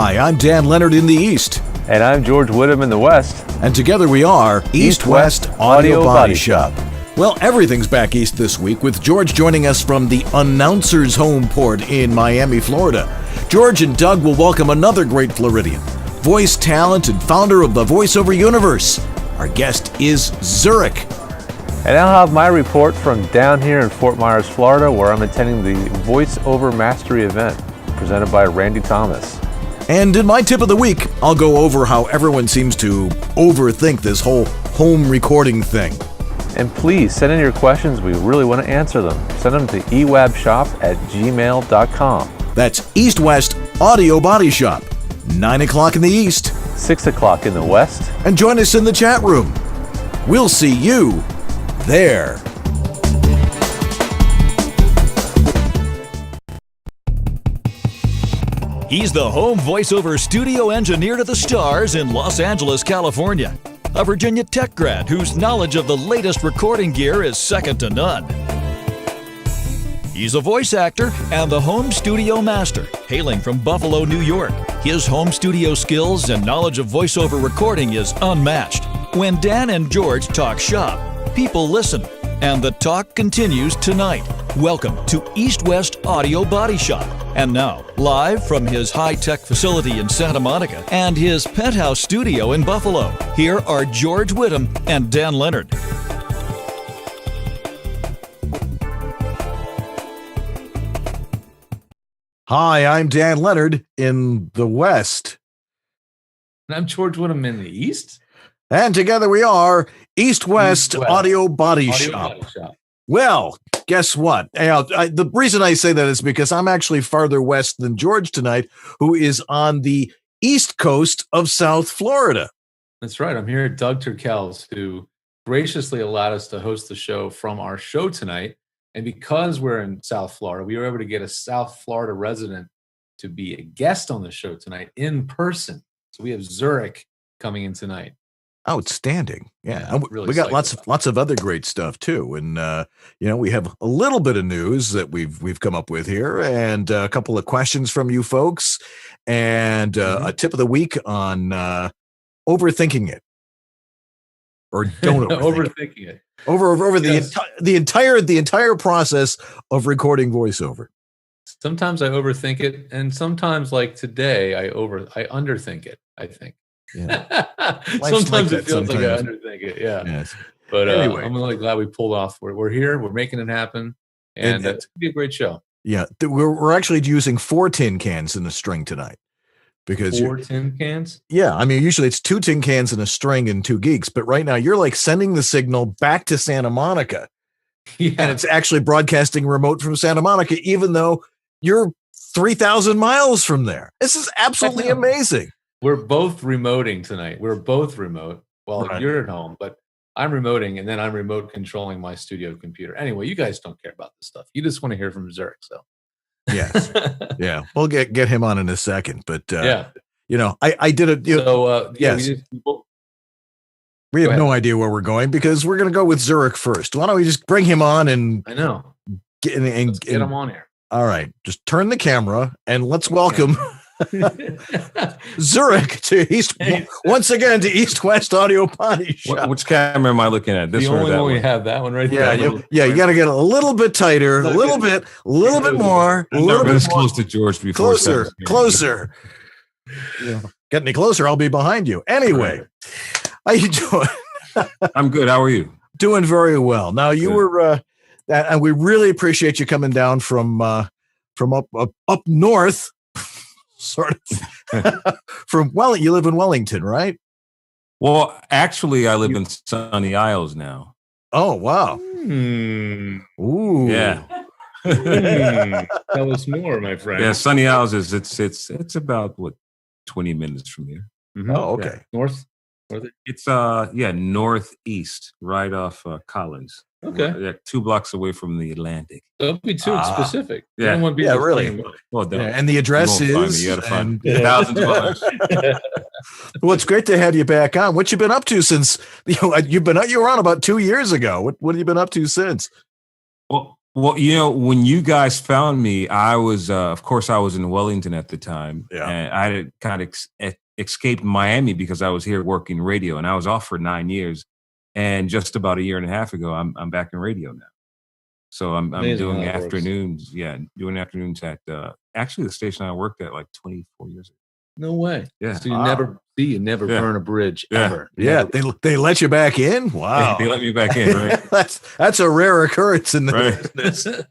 Hi, I'm Dan Leonard in the East. And I'm George Whittam in the West. And together we are East-West Audio Body Shop. Well, everything's back east this week, with George joining us from the announcer's home port in Miami, Florida. George and Doug will welcome another great Floridian, voice talent and founder of the voiceover universe. Our guest is Zurek. And I'll have my report from down here in Fort Myers, Florida, where I'm attending the Voiceover Mastery event presented by Randy Thomas. And in my tip of the week, I'll go over how everyone seems to overthink this whole home recording thing. And please send in your questions. We really want to answer them. Send them to ewabshop@gmail.com. That's East-West Audio Body Shop, 9 o'clock in the East, 6 o'clock in the West. And join us in the chat room. We'll see you there. He's the home voiceover studio engineer to the stars in Los Angeles, California. A Virginia Tech grad whose knowledge of the latest recording gear is second to none. He's a voice actor and the home studio master, hailing from Buffalo, New York. His home studio skills and knowledge of voiceover recording is unmatched. When Dan and George talk shop, people listen, and the talk continues tonight. Welcome to East-West Audio Body Shop. And now, live from his high-tech facility in Santa Monica and his penthouse studio in Buffalo, here are George Whittam and Dan Leonard. Hi, I'm Dan Leonard in the West. And I'm George Whittam in the East. And together we are East-West Audio Body Shop. Well, guess what? The reason I say that is because I'm actually farther west than George tonight, who is on the east coast of South Florida. That's right. I'm here at Doug Turkel's, who graciously allowed us to host the show from our show tonight. And because we're in South Florida, we were able to get a South Florida resident to be a guest on the show tonight in person. So we have Zurek coming in tonight. Outstanding. Yeah. Really we got lots of other great stuff too. And we have a little bit of news that we've come up with here, and a couple of questions from you folks, and a tip of the week on overthinking it. Or don't overthinking it. Over the entire process of recording voiceover. Sometimes I overthink it, and sometimes, like today, I underthink it, I think. Yeah. Sometimes it feels like I underthink it. Yeah. Yes. But anyway, I'm really glad we pulled off. We're here. We're making it happen, and it's gonna be a great show. Yeah, we're actually using 4 tin cans in a string tonight. Because 4 tin cans? Yeah, I mean, usually it's 2 tin cans and a string and 2 geeks, but right now you're like sending the signal back to Santa Monica. Yeah. And it's actually broadcasting remote from Santa Monica, even though you're 3,000 miles from there. This is absolutely amazing. We're both remoting tonight. We're both remote. Well, Right. You're at home, but I'm remoting, and then I'm remote controlling my studio computer. Anyway, you guys don't care about this stuff. You just want to hear from Zurek, so. Yes. Yeah. We'll get him on in a second, but I did it. Yes. We have no idea where we're going because we're going to go with Zurek first. Why don't we just bring him on and I know. Get him on here. All right. Just turn the camera and let's welcome Zurek to once again to East-West Audio Body Shop. Which camera am I looking at? This the one or only that one we one? have, that one right Yeah, there. you got to get a little bit tighter, a little bit more, a little bit this more. close to George before. Closer. Get any closer, I'll be behind you. Anyway, how you doing? I'm good. How are you? Doing very well. Now you were, and we really appreciate you coming down from up north. Sort of from you live in Wellington, right? Well, actually, I live in Sunny Isles now. Oh, wow. Ooh. Yeah. Tell us more, my friend. Yeah, Sunny Isles is it's about 20 minutes from here. Mm-hmm. Oh, okay. Yeah. North. It's northeast, right off Collins. Okay. We're, 2 blocks away from the Atlantic. Don't be too specific. Yeah. Really. Well, and the address is. You got to find thousands of others. Well, it's great to have you back on. What you been up to since you were on about 2 years ago? What have you been up to since? Well, Well, you know, when you guys found me, I was, of course, I was in Wellington at the time. Yeah. And I had kind of escaped Miami because I was here working radio, and I was off for 9 years. And just about a year and a half ago, I'm back in radio now. So I'm doing afternoons. Yeah, doing afternoons at actually the station I worked at like 24 years ago. No way. Yeah. So you never burn a bridge ever. Yeah, they let you back in. Wow, they let me back in. Right? that's a rare occurrence in the Right. business.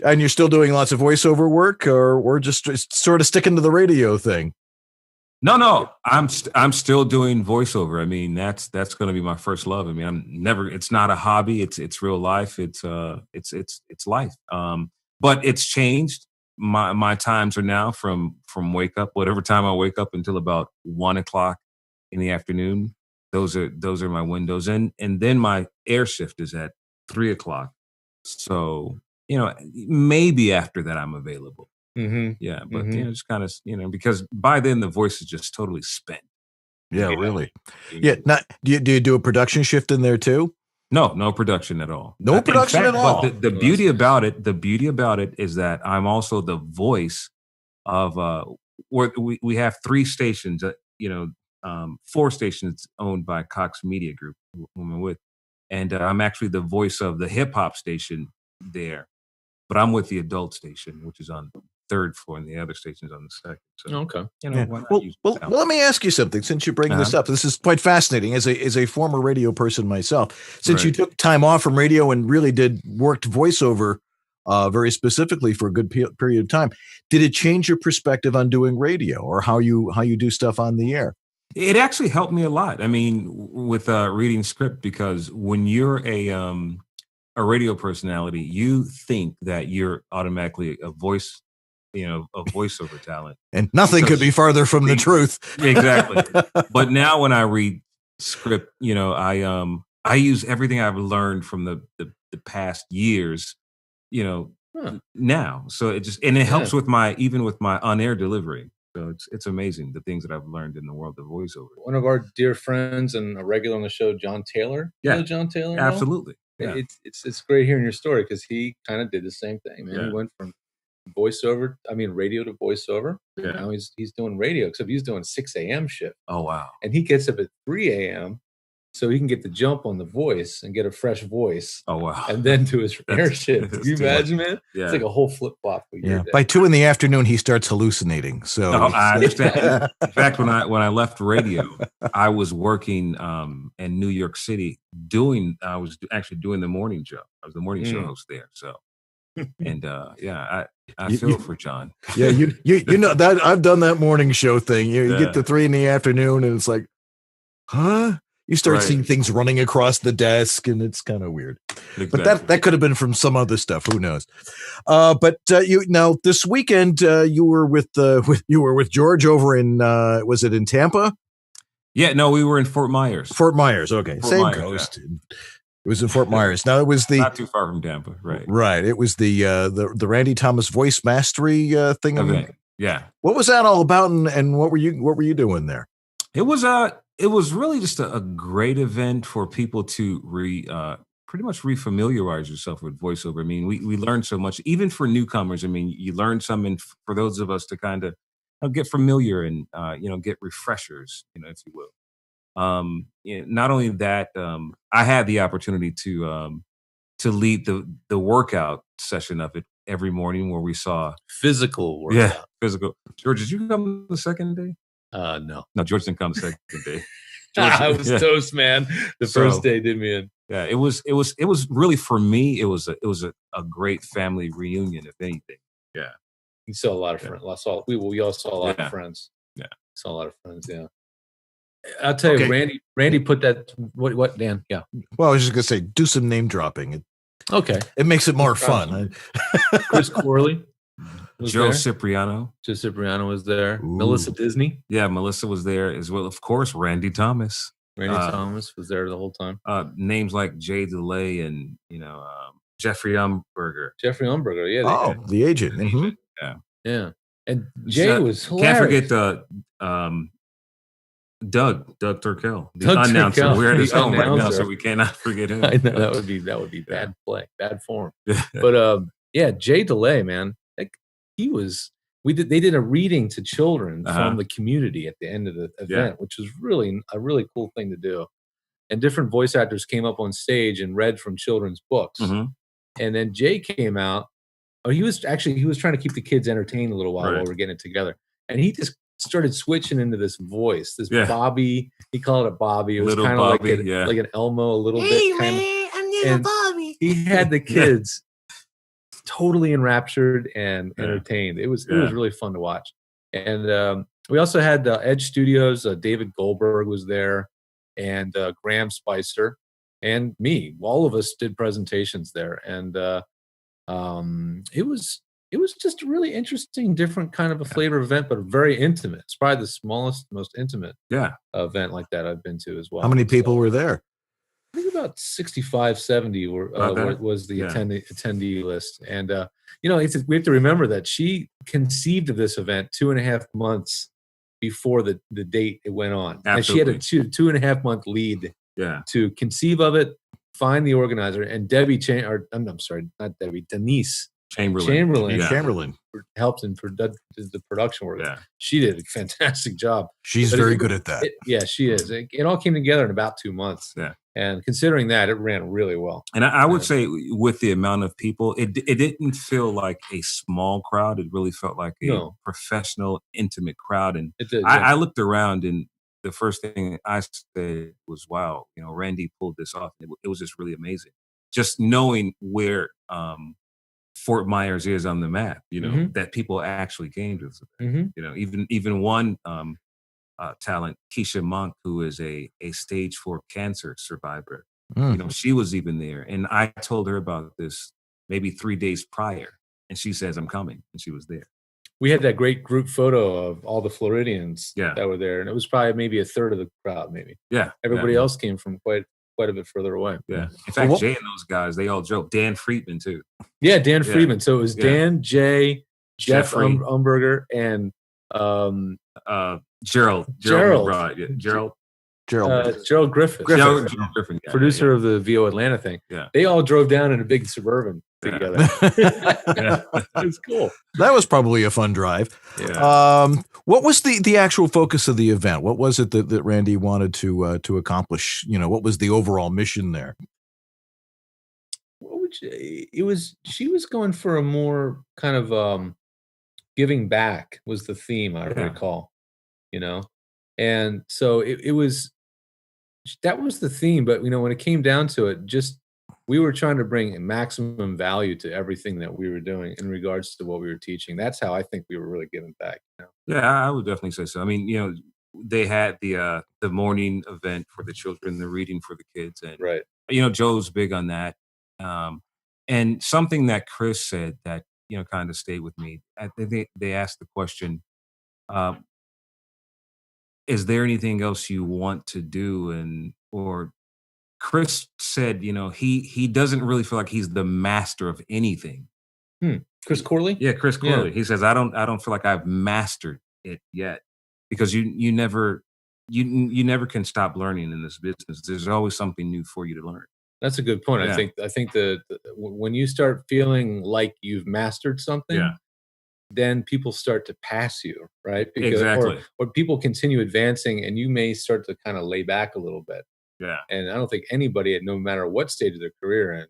And you're still doing lots of voiceover work, or just sort of sticking to the radio thing? No, I'm still doing voiceover. I mean, that's going to be my first love. I mean, it's not a hobby. It's real life. It's life. But it's changed. My times are now from wake up, whatever time I wake up, until about 1 o'clock in the afternoon. Those are my windows. And then my air shift is at 3 o'clock. So, you know, maybe after that I'm available. Mm-hmm. Yeah, but you know, just kind of, you know, because by then the voice is just totally spent. Yeah, really. Yeah. Do you do a production shift in there too? No production at all. No production at all. But the beauty about it is that I'm also the voice of we have 3 stations. You know, 4 stations owned by Cox Media Group, who I'm with, and I'm actually the voice of the hip hop station there. But I'm with the adult station, which is on the 3rd floor, and the other station is on the 2nd. So, Okay. you know, why not use Well, let me ask you something. Since you bring this up, this is quite fascinating. As a former radio person myself, since you took time off from radio and really worked voiceover very specifically for a good period of time, did it change your perspective on doing radio, or how you do stuff on the air? It actually helped me a lot. I mean, with reading script, because when you're a radio personality, you think that you're automatically a voice, you know, a voiceover talent. And nothing could be farther from the truth. Exactly. But now when I read script, you know, I use everything I've learned from the past years, you know, now. So it helps with my on-air delivery. So it's amazing the things that I've learned in the world of voiceover. One of our dear friends and a regular on the show, John Taylor. Yeah. You know John Taylor? Absolutely. Yeah. It's great hearing your story, because he kind of did the same thing, man. Yeah. He went from radio to voiceover. Yeah. Now he's doing radio, except he's doing 6 a.m. shift. Oh, wow. And he gets up at 3 a.m. so he can get the jump on the voice and get a fresh voice. Oh, wow. And then do his air shift. Can you imagine, man? Yeah. It's like a whole flip flop. Yeah. By 2 PM, he starts hallucinating. So I understand. In fact, when I left radio, I was working in New York City I was actually doing the morning show. I was the morning show host there. So, and I feel for John. Yeah, you know that I've done that morning show thing. You get to 3 PM, and it's like, huh? You start seeing things running across the desk, and it's kind of weird. Exactly. But that could have been from some other stuff. Who knows? But now this weekend you were with George over in was it in Tampa? Yeah, no, we were in Fort Myers. Fort Myers, okay, same coast. Yeah. It was in Fort Myers. Now it was not too far from Tampa, right? Right. It was the Randy Thomas voice mastery thing. Okay. Yeah. What was that all about, and what were you doing there? It was really just a great event for people to pretty much refamiliarize yourself with voiceover. I mean, we learned so much, even for newcomers. I mean, you learn some, and for those of us to kind of get familiar and get refreshers, if you will. Not only that, I had the opportunity to lead the workout session of it every morning, where we saw physical workout. Yeah, physical. George, did you come the second day? No, George didn't come the second day. I was toast, man. The first day did me in. Yeah, it was really, for me, it was a great family reunion, if anything. Yeah. You saw a lot of friends. We all saw a lot of friends. Yeah. Saw a lot of friends, yeah. I'll tell you, Randy put that what Dan? Yeah. Well, I was just gonna say, do some name dropping. It makes it more fun. Chris Corley. Joe Cipriano. Joe Cipriano was there. Ooh. Melissa Disney. Yeah, Melissa was there as well. Of course, Randy Thomas. Randy Thomas was there the whole time. Names like Jay DeLay and Jeffrey Umberger. Jeffrey Umberger, yeah. Oh, the agent. Mm-hmm. Yeah. Yeah. And Jay was hilarious. Can't forget Doug Turkel, the Doug announcer. Turkel, We're at his the home right now, announcer. so we cannot forget him. I know that would be bad play, bad form. But yeah, Jay DeLay, man, like he was. They did a reading to children from the community at the end of the event, which was really a really cool thing to do. And different voice actors came up on stage and read from children's books. And then Jay came out. Oh, he was trying to keep the kids entertained a little while we're getting it together. And he just started switching into this voice, this Bobby. He called it Bobby. It was kind of like an Elmo, a little bit. I'm little Bobby. He had the kids totally enraptured and entertained. It was really fun to watch. And we also had Edge Studios. David Goldberg was there, and Graham Spicer, and me. All of us did presentations there, and it was just a really interesting, different kind of a flavor event, but very intimate. It's probably the smallest, most intimate event like that I've been to as well. How many people were there? I think about 65, 70 was the attendee list. And, we have to remember that she conceived of this event 2.5 months before the date it went on. Absolutely. And she had a 2.5 month lead to conceive of it, find the organizer, and Denise Chamberlain helped in the production work. Yeah. She did a fantastic job. She's very good at that. She is. It all came together in about 2 months. Yeah. And considering that, it ran really well. And I would say with the amount of people, it didn't feel like a small crowd. It really felt like a professional, intimate crowd. And it did, I looked around, and the first thing I said was, wow, Randy pulled this off. It was just really amazing. Just knowing where Fort Myers is on the map, that people actually came to this. Even one talent, Keisha Monk, who is a stage 4 cancer survivor. She was even there. And I told her about this maybe 3 days prior. And she says, I'm coming. And she was there. We had that great group photo of all the Floridians that were there. And it was probably maybe a third of the crowd, maybe. Yeah. Everybody else came from quite a bit further away. Yeah. In fact, Jay and those guys, they all drove. Dan Friedman, too. Yeah, Dan Friedman. So it was Dan, Jay, Jeff Umberger, and Gerald. Gerald Griffin. Gerald Griffin, producer of the VO Atlanta thing. Yeah. They all drove down in a big Suburban together. It was cool. That was probably a fun drive. Yeah. What was the actual focus of the event? What was it that Randy wanted to accomplish? What was the overall mission there? She was going for a more kind of giving back was the theme, I recall. And so that was the theme. But when it came down to it, we were trying to bring maximum value to everything that we were doing in regards to what we were teaching. That's how I think we were really giving back. Yeah, I would definitely say so. I mean, they had the morning event for the children, the reading for the kids, and Joe's big on that. And something that Chris said that kind of stayed with me. I think they asked the question, is there anything else you want to do? Or Chris said, he doesn't really feel like he's the master of anything. Chris Corley? Yeah, Chris Corley. Yeah. He says, I don't feel like I've mastered it yet, because you never can stop learning in this business. There's always something new for you to learn. That's a good point. Yeah. I think that when you start feeling like you've mastered something, then people start to pass you, right? Exactly. Or people continue advancing, and you may start to kind of lay back a little bit. Yeah. And I don't think anybody, no matter what stage of their career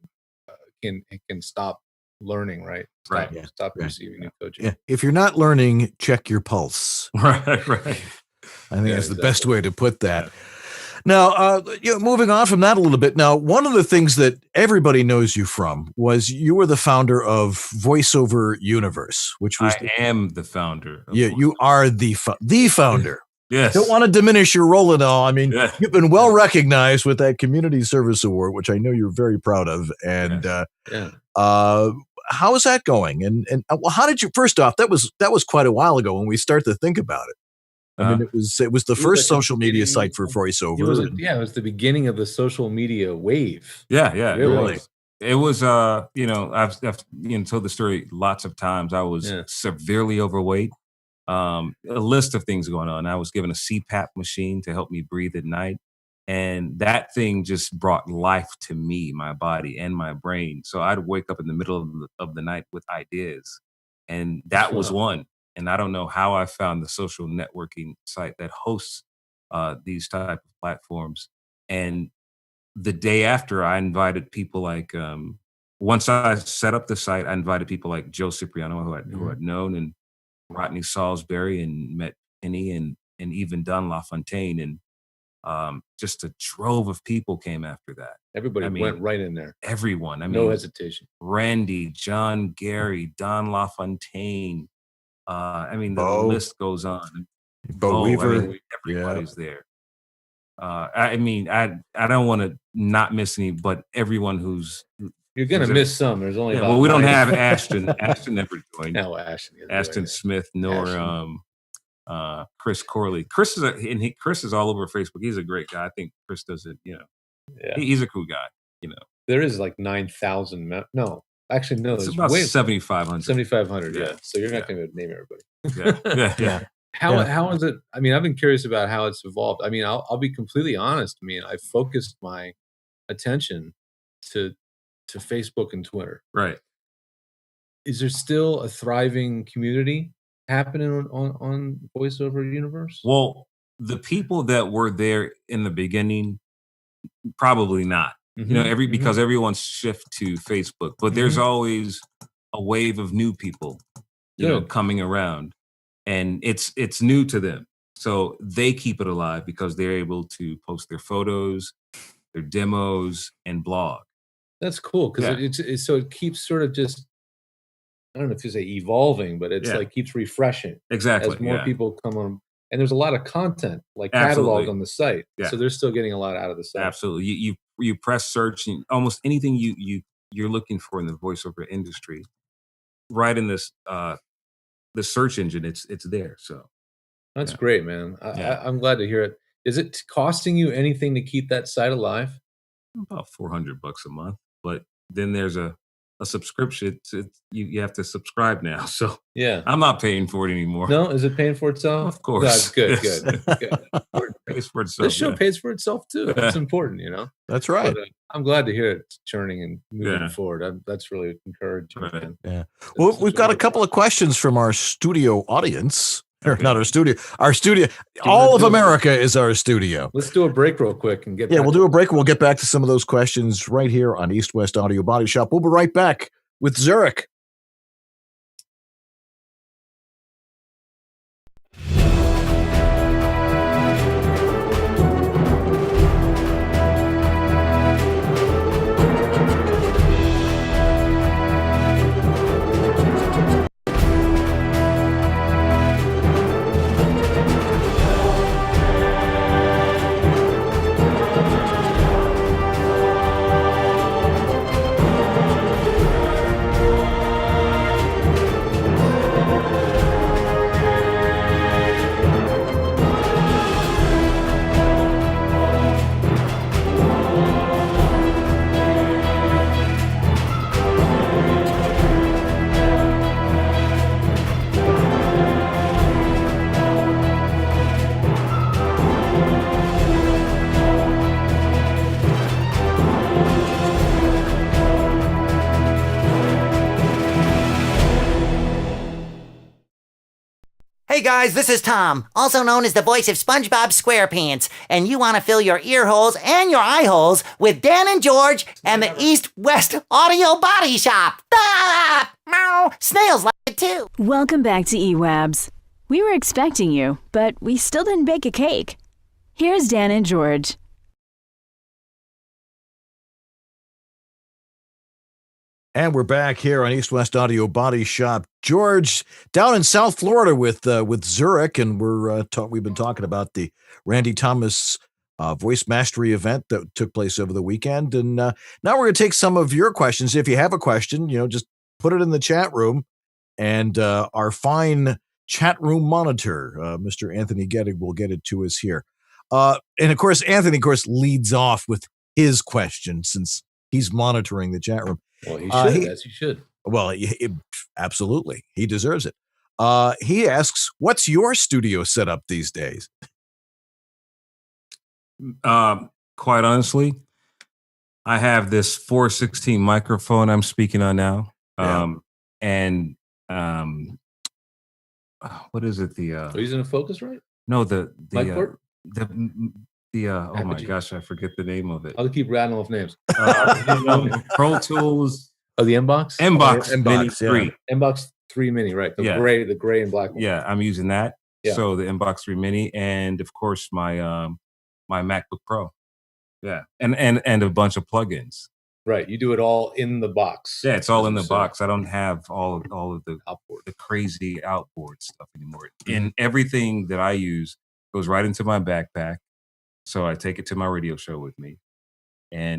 in, can stop learning, right? Stop receiving new coaching. Yeah. If you're not learning, check your pulse. Right. I think that's the best way to put that. Now, moving on from that a little bit. Now, one of the things that everybody knows you from was you were the founder of VoiceOver Universe, which was I am the founder. You are the founder. Yes. Don't want to diminish your role at all. I mean, you've been well recognized with that Community Service Award, which I know you're very proud of. And how is that going? And how did you? First off, that was quite a while ago when we start to think about it. I mean, it was the first social media site for voiceover. It was the beginning of the social media wave. Yeah, really. It was, I've told the story lots of times. I was severely overweight. a list of things going on. I was given a CPAP machine to help me breathe at night. And that thing just brought life to me, my body and my brain. So I'd wake up in the middle of the night with ideas. And that was one. And I don't know how I found the social networking site that hosts these type of platforms. And the day after, I invited people like, once I set up the site, I invited people like Joe Cipriano, who I'd known, and Rodney Salisbury, and met Penny and even Don LaFontaine. And just a trove of people came after that. Everybody went right in there. Everyone. No hesitation. Randy, John Gary, Don LaFontaine. The list goes on. Bo Weaver. Everybody's there. I don't want to not miss any, but everyone who's you're gonna miss some. There's only about we don't have Ashton. Ashton never joined. No, Ashton Smith, nor Chris Corley. Chris is all over Facebook. He's a great guy. I think Chris does it. He's a cool guy. There is like 9,000. No, actually, no. It's about 7,500. 7,500. Yeah. So you're not going to name everybody. Yeah. How is it? I mean, I've been curious about how it's evolved. I mean, I'll be completely honest. I mean, I focused my attention to Facebook and Twitter. Right. Is there still a thriving community happening on VoiceOver Universe? Well, the people that were there in the beginning, probably not. Because everyone's shift to Facebook, but there's always a wave of new people, coming around, and it's new to them. So they keep it alive because they're able to post their photos, their demos, and blog. That's cool because it keeps sort of just, I don't know if you say evolving, but it's like keeps refreshing. Exactly. As more people come on. And there's a lot of content, like catalog on the site. Yeah. So they're still getting a lot out of the site. Absolutely. You press search, and almost anything you're looking for in the voiceover industry, right in this the search engine, it's there. So that's great, man. I'm glad to hear it. Is it costing you anything to keep that site alive? About $400 a month, but then there's a subscription. You have to subscribe now. So I'm not paying for it anymore. No, is it paying for itself? Of course. Good. Pays for itself. This show pays for itself too. That's important, That's right. But, I'm glad to hear it churning and moving forward. That's really encouraging. Right. Man. Yeah. Well, we've got a couple of questions from our studio audience. Or not our studio. Our studio. All of America is our studio. Let's do a break real quick and get. Yeah, we'll do a break. We'll get back to some of those questions right here on East West Audio Body Shop. We'll be right back with Zurich. Hey guys, this is Tom, also known as the voice of SpongeBob SquarePants, and you want to fill your ear holes and your eye holes with Dan and George and the East West Audio Body Shop. Ah! Meow! Snails like it too. Welcome back to EWABS. We were expecting you, but we still didn't bake a cake. Here's Dan and George. And we're back here on East West Audio Body Shop. George, down in South Florida with Zurich, and we've been talking about the Randy Thomas voice mastery event that took place over the weekend. And now we're going to take some of your questions. If you have a question, just put it in the chat room, and our fine chat room monitor, Mr. Anthony Gettig, will get it to us here. And of course, Anthony, leads off with his question since he's monitoring the chat room. Well, he should, as he should. Well, absolutely. He deserves it. He asks, what's your studio setup these days? Quite honestly, I have this 416 microphone I'm speaking on now. And what is it? Are you using a Focusrite? No, the oh my Apogee. gosh, I forget the name of it. I'll keep rattling off names. Pro Tools. Oh, the M-Box? M-Box Mini 3. M-Box 3 Mini, right? The gray and black one. Yeah, I'm using that. Yeah. So the M-Box 3 Mini, and of course my my MacBook Pro. Yeah, and a bunch of plugins. Right, you do it all in the box. Yeah, it's all in the box. I don't have all of the crazy outboard stuff anymore. And everything that I use goes right into my backpack. So I take it to my radio show with me,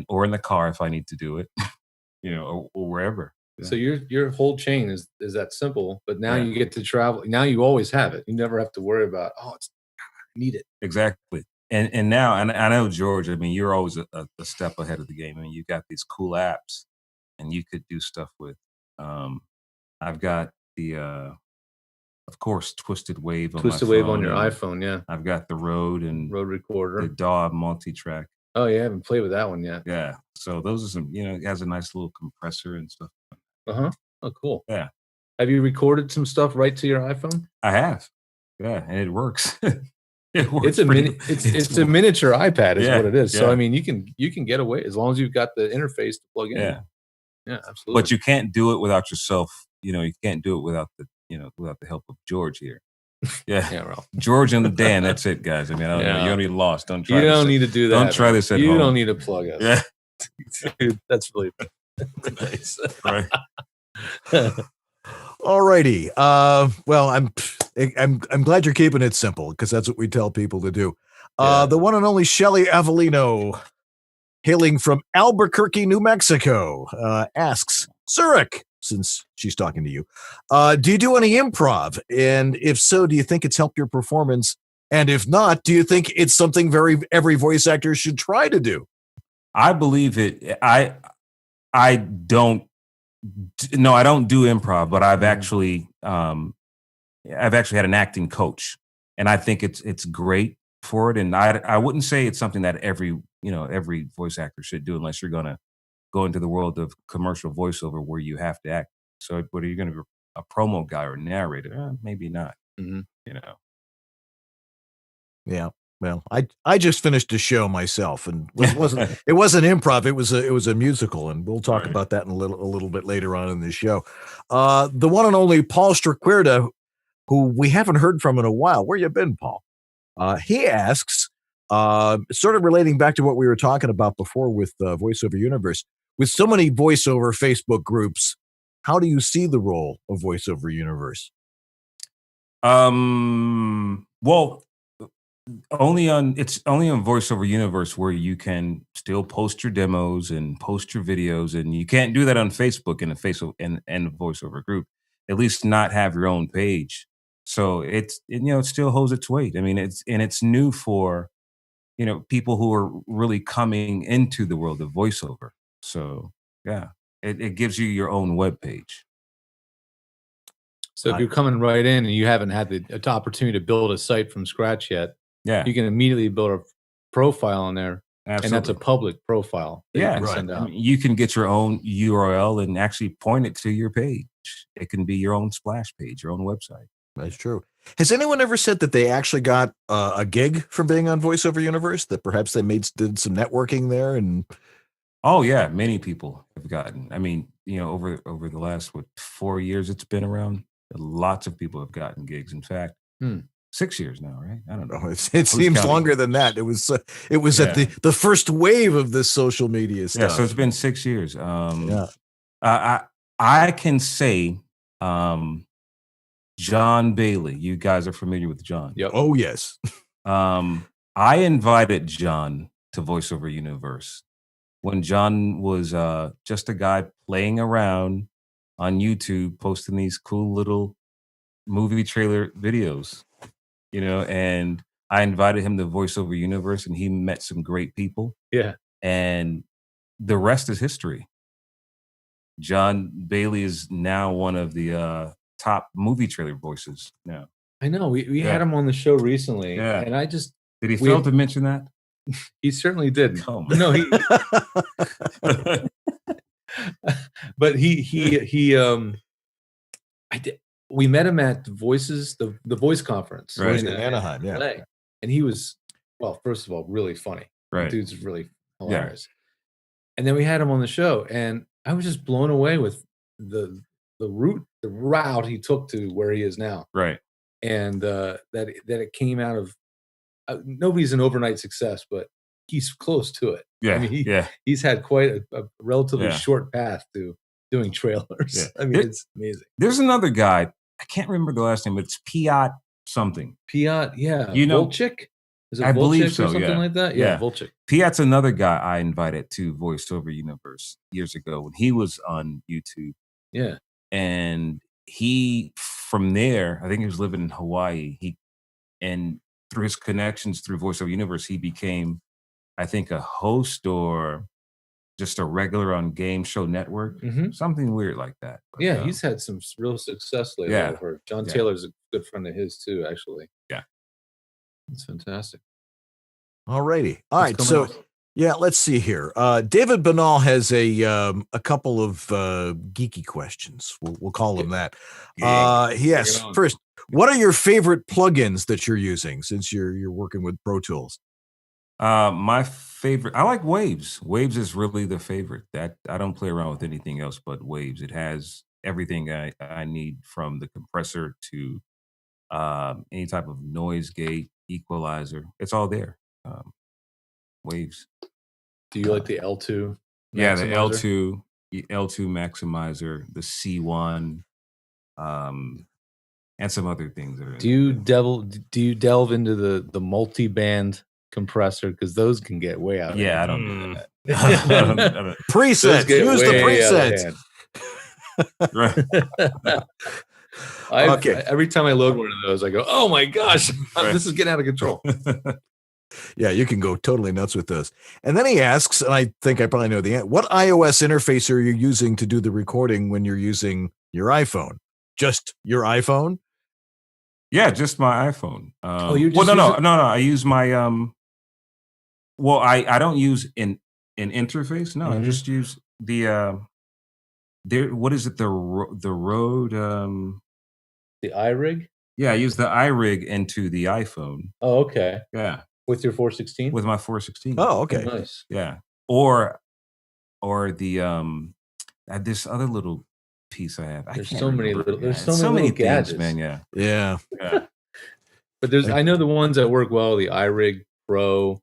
or in the car if I need to do it, or wherever. Yeah. So your whole chain is that simple, but now you get to travel. Now you always have it. You never have to worry about, I need it. Exactly. And now, and I know, George, I mean, you're always a step ahead of the game. I mean, you've got these cool apps and you could do stuff with. I've got the, of course, Twisted Wave on Twisted Wave on your iPhone, yeah. I've got the Rode Recorder. The DAW multi-track. Oh, yeah, I haven't played with that one yet. Yeah. So those are some, it has a nice little compressor and stuff. Uh-huh. Oh, cool. Yeah. Have you recorded some stuff right to your iPhone? I have. Yeah, and it works. It's a miniature iPad is what it is. Yeah. So I mean, you can get away as long as you've got the interface to plug in. Yeah, absolutely. But you can't do it without yourself. You can't do it without the help of George here. Yeah, Ralph. George and Dan. That's it, guys. I mean, I don't know. You're gonna be lost. Don't try. You don't need to do that. Don't try this at home. You don't need to plug us. Yeah, dude, that's really nice. Right. All righty. Well, I'm glad you're keeping it simple because that's what we tell people to do. The one and only Shelly Avellino, hailing from Albuquerque, New Mexico, asks, Zurek, since she's talking to you, do you do any improv? And if so, do you think it's helped your performance? And if not, do you think it's something every voice actor should try to do? I believe it. I don't do improv, but I've actually had an acting coach, and I think it's great for it. And I wouldn't say it's something that every voice actor should do unless you're going to go into the world of commercial voiceover where you have to act. So whether you're going to be a promo guy or a narrator, maybe not. Mm-hmm. Yeah. Well, I just finished a show myself, and it wasn't improv. It was a musical, and we'll talk about that in a little bit later on in the show. The one and only Paul Striquerda, who we haven't heard from in a while. Where you been, Paul? He asks, sort of relating back to what we were talking about before with VoiceOver Universe. With so many voiceover Facebook groups, how do you see the role of VoiceOver Universe? Well, only on VoiceOver Universe where you can still post your demos and post your videos, and you can't do that on Facebook in a VoiceOver group. At least not have your own page. So it still holds its weight. I mean, it's new for people who are really coming into the world of voiceover. So yeah, it gives you your own web page. So if you're coming right in and you haven't had the opportunity to build a site from scratch yet, you can immediately build a profile on there. Absolutely. And that's a public profile. Yeah, right. I mean, you can get your own URL and actually point it to your page. It can be your own splash page, your own website. That's true. Has anyone ever said that they actually got a gig from being on VoiceOver Universe? That perhaps they did some networking there? And oh yeah, many people have gotten. I mean, over the last 4 years it's been around. Lots of people have gotten gigs. In fact, 6 years now, right? I don't know. It seems longer than that. It was at the first wave of this social media stuff. Yeah, so it's been 6 years. I can say John Bailey. You guys are familiar with John. Yep. Oh yes. I invited John to VoiceOver Universe when John was just a guy playing around on YouTube, posting these cool little movie trailer videos, and I invited him to VoiceOver Universe, and he met some great people. Yeah. And the rest is history. John Bailey is now one of the top movie trailer voices now. I know. We had him on the show recently. Yeah. And I just... Did he fail to mention that? He certainly didn't. Oh, no, he... But we met him at Voices, the Voice Conference. Right. In Anaheim, yeah. LA. And he was, well, first of all, really funny. Right. The dude's really hilarious. And then we had him on the show, and I was just blown away with the route he took to where he is now. Right. And that it came out of nobody's an overnight success, but he's close to it. Yeah. I mean, he's had quite a relatively short path to doing trailers. Yeah. I mean, it's amazing. There's another guy. I can't remember the last name, but it's Piat something. Piat, yeah. You know, Volchik? Is it I Volchik believe so, or something like that? Yeah, Volchik. Piat's another guy I invited to VoiceOver Universe years ago when he was on YouTube. Yeah. And he, from there, I think he was living in Hawaii. And through his connections through VoiceOver Universe, he became, I think, a host or just a regular on Game Show Network, something weird like that. But, yeah, he's had some real success lately. I've heard. John Taylor's a good friend of his too, actually. Yeah, it's fantastic. All righty, all right. So, let's see here. David Banal has a couple of geeky questions. We'll call them that. He asks first, what are your favorite plugins that you're using since you're working with Pro Tools? My favorite, I like Waves. Waves is really the favorite. That I don't play around with anything else but Waves. It has everything I need, from the compressor to any type of noise gate, equalizer. It's all there. Waves. Do you like the L2? Yeah, the L2 maximizer, the C1, and some other things. Do you delve into the multi-band compressor, because those can get way out? Yeah, I don't do that. Presets. Use the presets. Right. Every time I load one of those, I go, "Oh my gosh, this is getting out of control." Yeah, you can go totally nuts with those. And then he asks, and I think I probably know the answer, what iOS interface are you using to do the recording when you're using your iPhone? Just your iPhone? Yeah, just my iPhone. You just no. I use my well, I don't use an interface. No, I just use the what is it? The Rode the iRig? Yeah, I use the iRig into the iPhone. Oh, okay. Yeah. With your 416? With my 416. Oh, okay. Nice. Yeah. Or the this other little piece I have. There's so many gadgets, things, man. Yeah. But I know the ones that work well, the iRig Pro.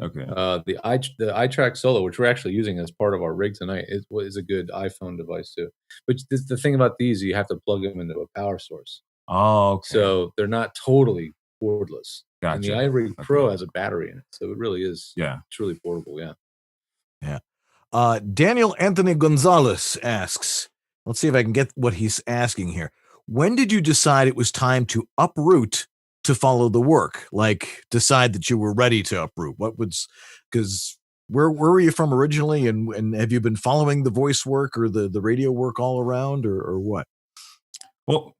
Okay. The iTrack Solo, which we're actually using as part of our rig tonight, is a good iPhone device too. But the thing about these, you have to plug them into a power source. Oh, okay. So they're not totally cordless. Gotcha. And the iRig Pro has a battery in it, so it really is truly portable. Yeah. Daniel Anthony Gonzalez asks, let's see if I can get what he's asking here. When did you decide it was time to uproot to follow the work? Like, decide that you were ready to uproot? Because where were you from originally, and have you been following the voice work or the radio work all around, or what? Well,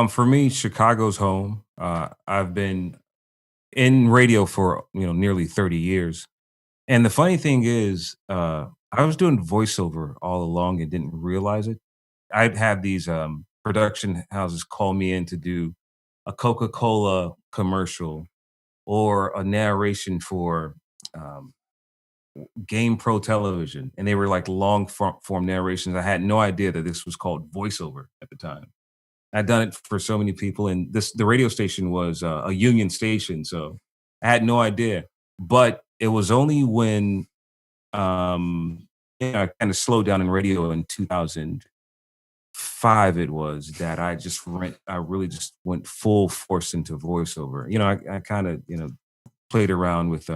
for me, Chicago's home. I've been in radio for nearly 30 years. And the funny thing is, I was doing voiceover all along and didn't realize it. I'd have these production houses call me in to do a Coca-Cola commercial or a narration for Game Pro Television. And they were like long form narrations. I had no idea that this was called voiceover at the time. I'd done it for so many people, and the radio station was a union station, so I had no idea. But it was only when I kind of slowed down in radio in 2005. It was that I really just went full force into voiceover. I kind of played around with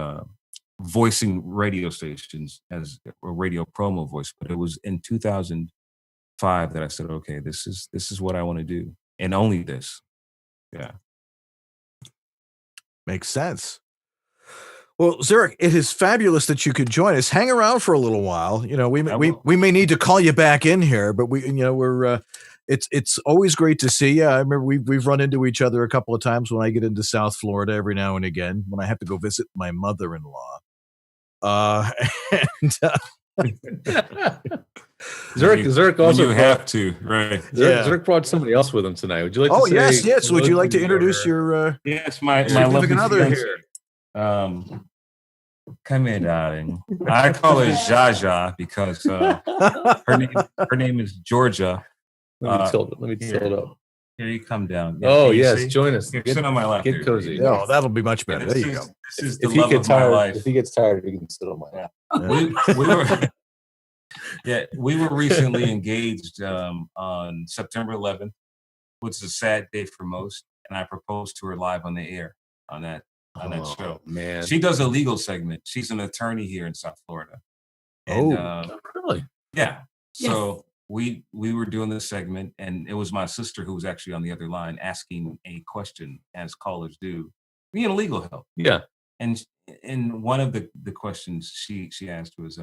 voicing radio stations as a radio promo voice, but it was in 2005 that I said, okay, this is what I want to do, and only this. Yeah. Makes sense. Well, Zurek, it is fabulous that you could join us. Hang around for a little while. We may need to call you back in here, but we're It's always great to see you. I remember we've run into each other a couple of times when I get into South Florida every now and again when I have to go visit my mother-in-law. And Zurek also when you have to, right? Zurek brought somebody else with him tonight. Would you like to say? Yes. Would you like to introduce your Yes, my significant lovely other fiancée. here? Come here, darling. I call her Jaja because her name is Georgia. Let me tilt it up. Here, you come down. Oh, Can you yes, see? join us. Here, sit on my lap. Get here. cozy. Yeah, that'll be much better. There you go. This is the love of my life. If he gets tired, he can sit on my lap. We were recently engaged on September 11th, which is a sad day for most, and I proposed to her live on the air on that show. Man, she does a legal segment. She's an attorney here in South Florida. And, really? Yeah. Yes. So we were doing this segment, and it was my sister who was actually on the other line asking a question, as callers do. We need legal help. Yeah. And one of the questions she asked was,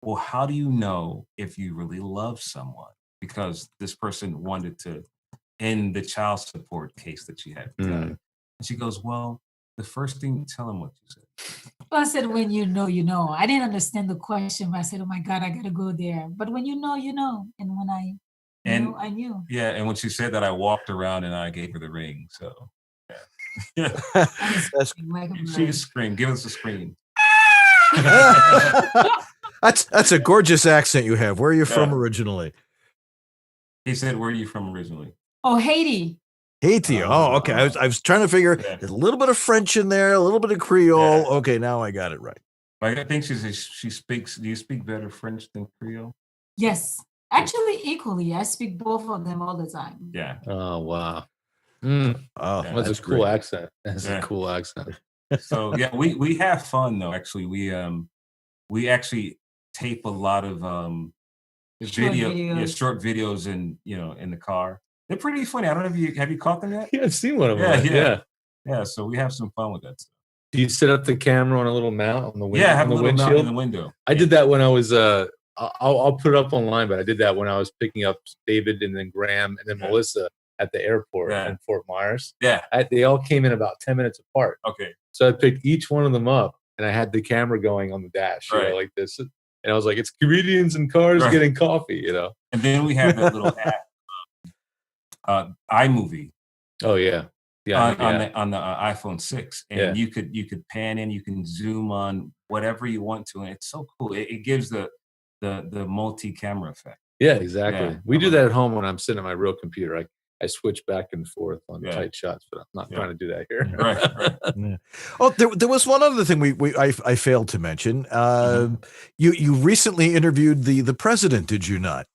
well, how do you know if you really love someone? Because this person wanted to end the child support case that she had. And she goes, well, the first thing, tell him what you said. Well, I said, when you know, you know. I didn't understand the question, but I said, oh my God, I got to go there. But when you know, you know. And when I knew, I knew. Yeah, and when she said that, I walked around and I gave her the ring. So, yeah. She screamed. Give us a scream. That's a gorgeous accent you have. Where are you from originally? He said, where are you from originally? Oh, Haiti. Haiti. Oh, okay. I was trying to figure there's a little bit of French in there, a little bit of Creole. Yeah. Okay, now I got it right. I think she speaks. Do you speak better French than Creole? Yes, actually, equally. I speak both of them all the time. Yeah. Oh wow. Oh, that's a cool accent. That's a cool accent. So yeah, we have fun though. Actually, we actually tape a lot of short videos in the car. They're pretty funny. I don't know if have you caught them yet? Yeah, I've seen one of them. Yeah. So we have some fun with that stuff. Do you set up the camera on a little mount on the window? Yeah, have on the a little mount windshield in the window. I did that when I was. I'll put it up online, but I did that when I was picking up David and then Graham and then Melissa at the airport in Fort Myers. Yeah, they all came in about 10 minutes apart. Okay. So I picked each one of them up, and I had the camera going on the dash, like this, and I was like, "It's comedians in cars getting coffee," And then we have that little app, iMovie. Oh yeah. On the iPhone 6, and you could pan in, you can zoom on whatever you want to, and it's so cool. It gives the multi-camera effect. Yeah, exactly. Yeah. We do that at home when I'm sitting at my real computer. I switch back and forth on tight shots, but I'm not trying to do that here. Right. Oh, there was one other thing I failed to mention. You recently interviewed the president, did you not?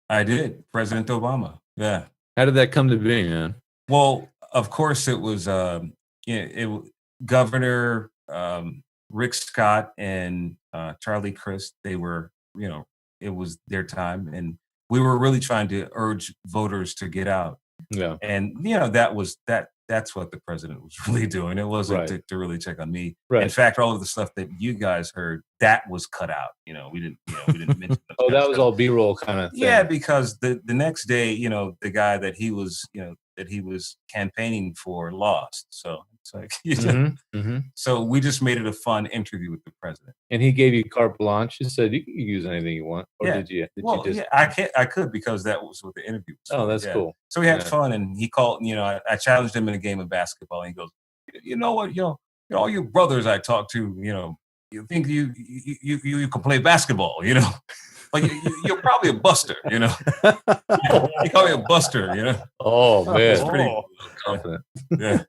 I did, President Obama. Yeah. How did that come to be, man? Well, of course, it was Governor Rick Scott and Charlie Crist. They were, it was their time, and we were really trying to urge voters to get out. Yeah, and that's what the president was really doing. It wasn't to really check on me. Right. In fact, all of the stuff that you guys heard, that was cut out. We didn't mention. Oh, that was all B-roll kind of thing. Yeah, because the next day, the guy that he was campaigning for lost. So it's like, so we just made it a fun interview with the president. And he gave you carte blanche. He said you can use anything you want. Or did you? I could, because that was what the interview was. Oh, that's cool. So we had fun, and he called. I challenged him in a game of basketball, and he goes, "You know what? All your brothers I talk to, you think you can play basketball, Like you're probably a buster, He called me a buster, Oh man, that's pretty confident. Yeah.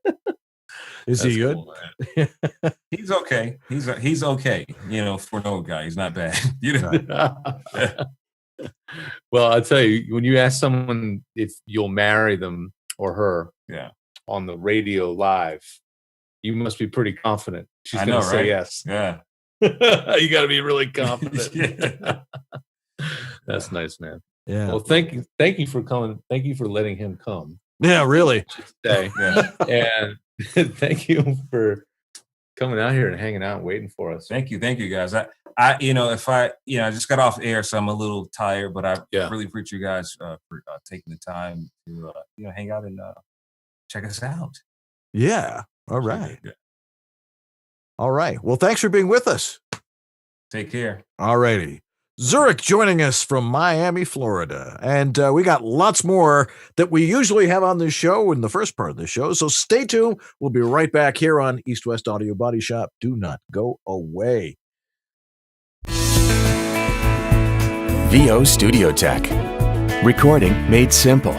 Is he good? Cool, he's okay. He's okay. For an old guy, he's not bad. Well, I'll tell you, when you ask someone if you'll marry them or her, on the radio live, you must be pretty confident. She's going to say yes. Yeah. You got to be really confident. That's nice, man. Yeah. Well, thank you for coming. Thank you for letting him come. Yeah, really. Today. And thank you for coming out here and hanging out and waiting for us. Thank you, guys. I just got off air, so I'm a little tired, but I really appreciate you guys for taking the time to hang out and check us out. Yeah. All right. All right. Well, thanks for being with us. Take care. All righty. Zurek joining us from Miami, Florida. And we got lots more that we usually have on this show in the first part of the show. So stay tuned. We'll be right back here on East West Audio Body Shop. Do not go away. VO Studio Tech. Recording made simple.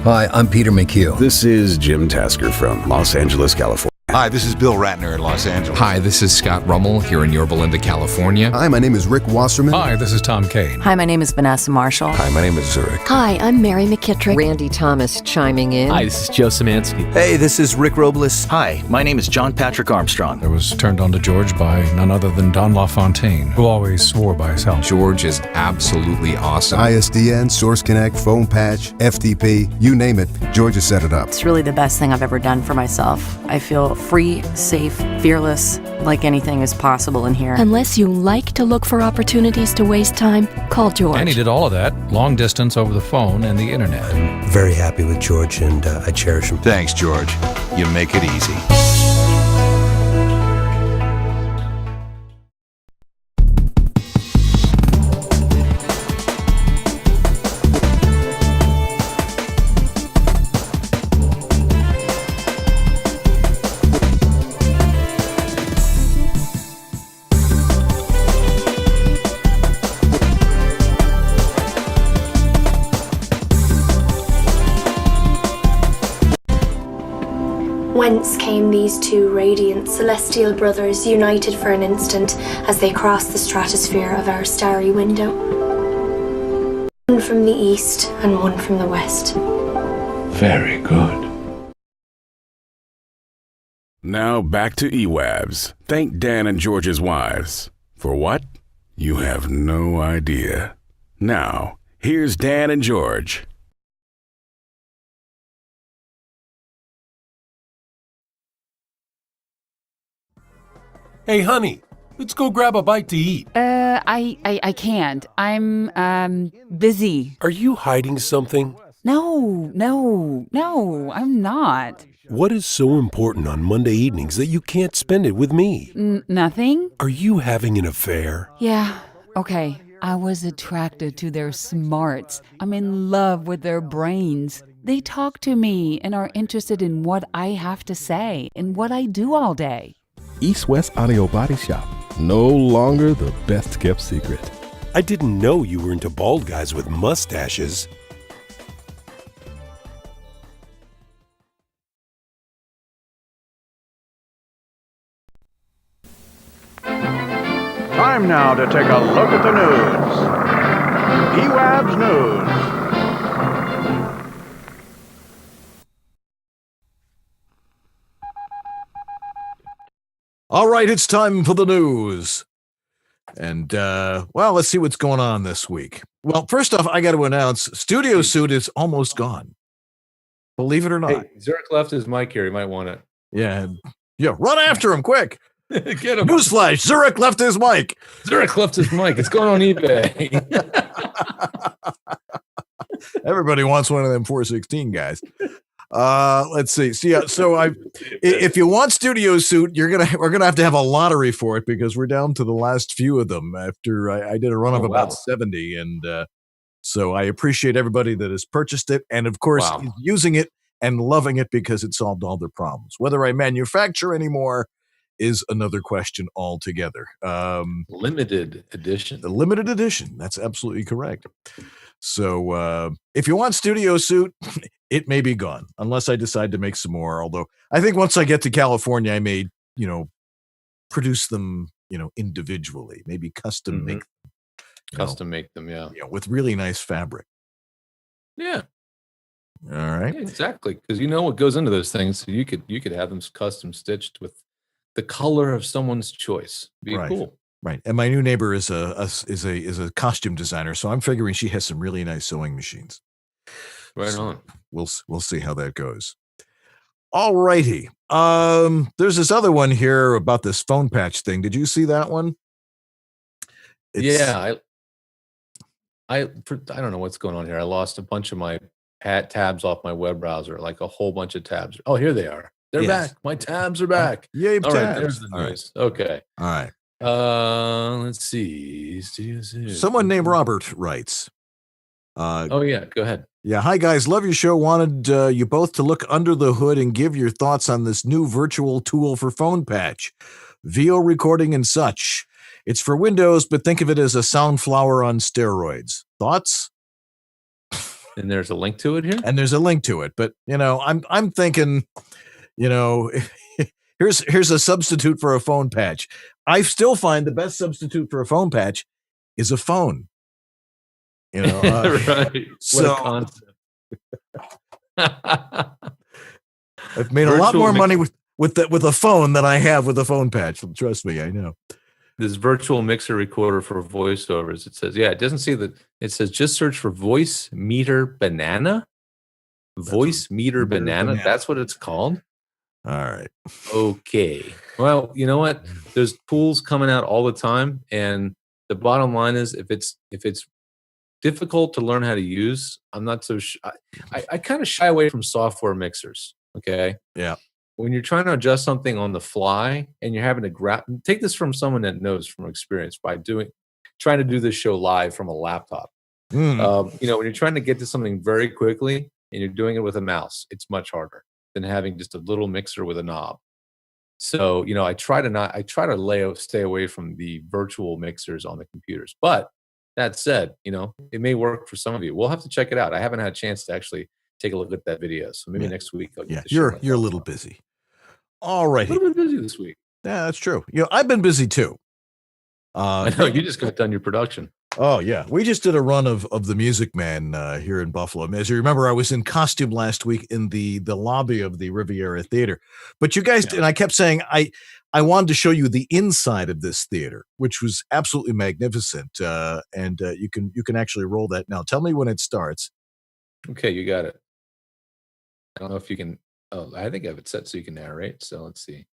Hi, I'm Peter McHugh. This is Jim Tasker from Los Angeles, California. Hi, this is Bill Ratner in Los Angeles. Hi, this is Scott Rummel here in Yorba Linda, California. Hi, my name is Rick Wasserman. Hi, this is Tom Kane. Hi, my name is Vanessa Marshall. Hi, my name is Zurek. Hi, I'm Mary McKittrick. Randy Thomas chiming in. Hi, this is Joe Szymanski. Hey, this is Rick Robles. Hi, my name is John Patrick Armstrong. I was turned on to George by none other than Don LaFontaine, who always swore by his help. George is absolutely awesome. ISDN, Source Connect, Phone Patch, FTP, you name it, George has set it up. It's really the best thing I've ever done for myself. I feel free, safe, fearless, like anything is possible in here. Unless you like to look for opportunities to waste time, call George. And he did all of that, long distance over the phone and the internet. I'm very happy with George, and I cherish him. Thanks, George. You make it easy. Whence came these two radiant celestial brothers, united for an instant as they crossed the stratosphere of our starry window? One from the east and one from the west. Very good. Now back to EWABS. Thank Dan and George's wives. For what? You have no idea. Now, here's Dan and George. Hey, honey, let's go grab a bite to eat. I can't. I'm busy. Are you hiding something? No, I'm not. What is so important on Monday evenings that you can't spend it with me? Nothing? Are you having an affair? Yeah, okay. I was attracted to their smarts. I'm in love with their brains. They talk to me and are interested in what I have to say and what I do all day. East West Audio Body Shop, no longer the best kept secret. I didn't know you were into bald guys with mustaches. Time now to take a look at the news. EWABS News. All right, it's time for the news. And, let's see what's going on this week. Well, first off, I got to announce, Studio Suit is almost gone. Believe it or not. Hey, Zurek left his mic here. You might want it. Yeah, run after him, quick. Get him. Newsflash, Zurek left his mic. Zurek left his mic. It's going on eBay. Everybody wants one of them 416 guys. Let's see. So if you want Studio Suit, we're gonna have to have a lottery for it because we're down to the last few of them after I did a run of about 70. And so I appreciate everybody that has purchased it and of course is using it and loving it because it solved all their problems. Whether I manufacture anymore is another question altogether. Limited edition. The limited edition. That's absolutely correct. So if you want Studio Suit, it may be gone unless I decide to make some more. Although I think once I get to California, I may, produce them, individually, maybe custom make them. Custom make them, yeah. With really nice fabric. Yeah. All right. Yeah, exactly. Because you know what goes into those things. You could have them custom stitched with the color of someone's choice. Be cool. Right. And my new neighbor is a costume designer, so I'm figuring she has some really nice sewing machines. Right on. We'll see how that goes. All righty. There's this other one here about this phone patch thing. Did you see that one? Yeah, I don't know what's going on here. I lost a bunch of my tabs off my web browser, like a whole bunch of tabs. Oh, here they are. They're back. My tabs are back. Yay, All tabs. right, there's the All news. Okay. All right. Let's see. Someone named Robert writes. Oh yeah, go ahead. Yeah, hi guys, love your show. Wanted you both to look under the hood and give your thoughts on this new virtual tool for phone patch, VO recording and such. It's for Windows, but think of it as a Soundflower on steroids. Thoughts? And there's a link to it here. And there's a link to it, but I'm thinking, here's a substitute for a phone patch. I still find the best substitute for a phone patch is a phone. Right. So what a concept. I've made a lot more money with a phone than I have with a phone patch. Trust me, I know. This virtual mixer recorder for voiceovers. It says, it doesn't see that. It says just search for Voice Meter Banana. Voice Meter Banana. That's what it's called. All right. Okay. Well, you know what? There's tools coming out all the time, and the bottom line is, if it's difficult to learn how to use, I'm not so I kind of shy away from software mixers. Okay. Yeah. When you're trying to adjust something on the fly and you're having to take this from someone that knows from experience by trying to do this show live from a laptop. When you're trying to get to something very quickly and you're doing it with a mouse, it's much harder than having just a little mixer with a knob. So, I try to stay away from the virtual mixers on the computers. But that said, it may work for some of you. We'll have to check it out. I haven't had a chance to actually take a look at that video. So maybe next week I'll get to you're a little busy. All right. A little bit busy this week. Yeah, that's true. I've been busy too. I know you just got done your production. Oh yeah. We just did a run of The Music Man here in Buffalo. As you remember, I was in costume last week in the lobby of the Riviera Theater. But you guys and I kept saying I wanted to show you the inside of this theater, which was absolutely magnificent. And you can actually roll that now. Tell me when it starts. Okay, you got it. I don't know if you can. Oh, I think I have it set so you can narrate. So let's see.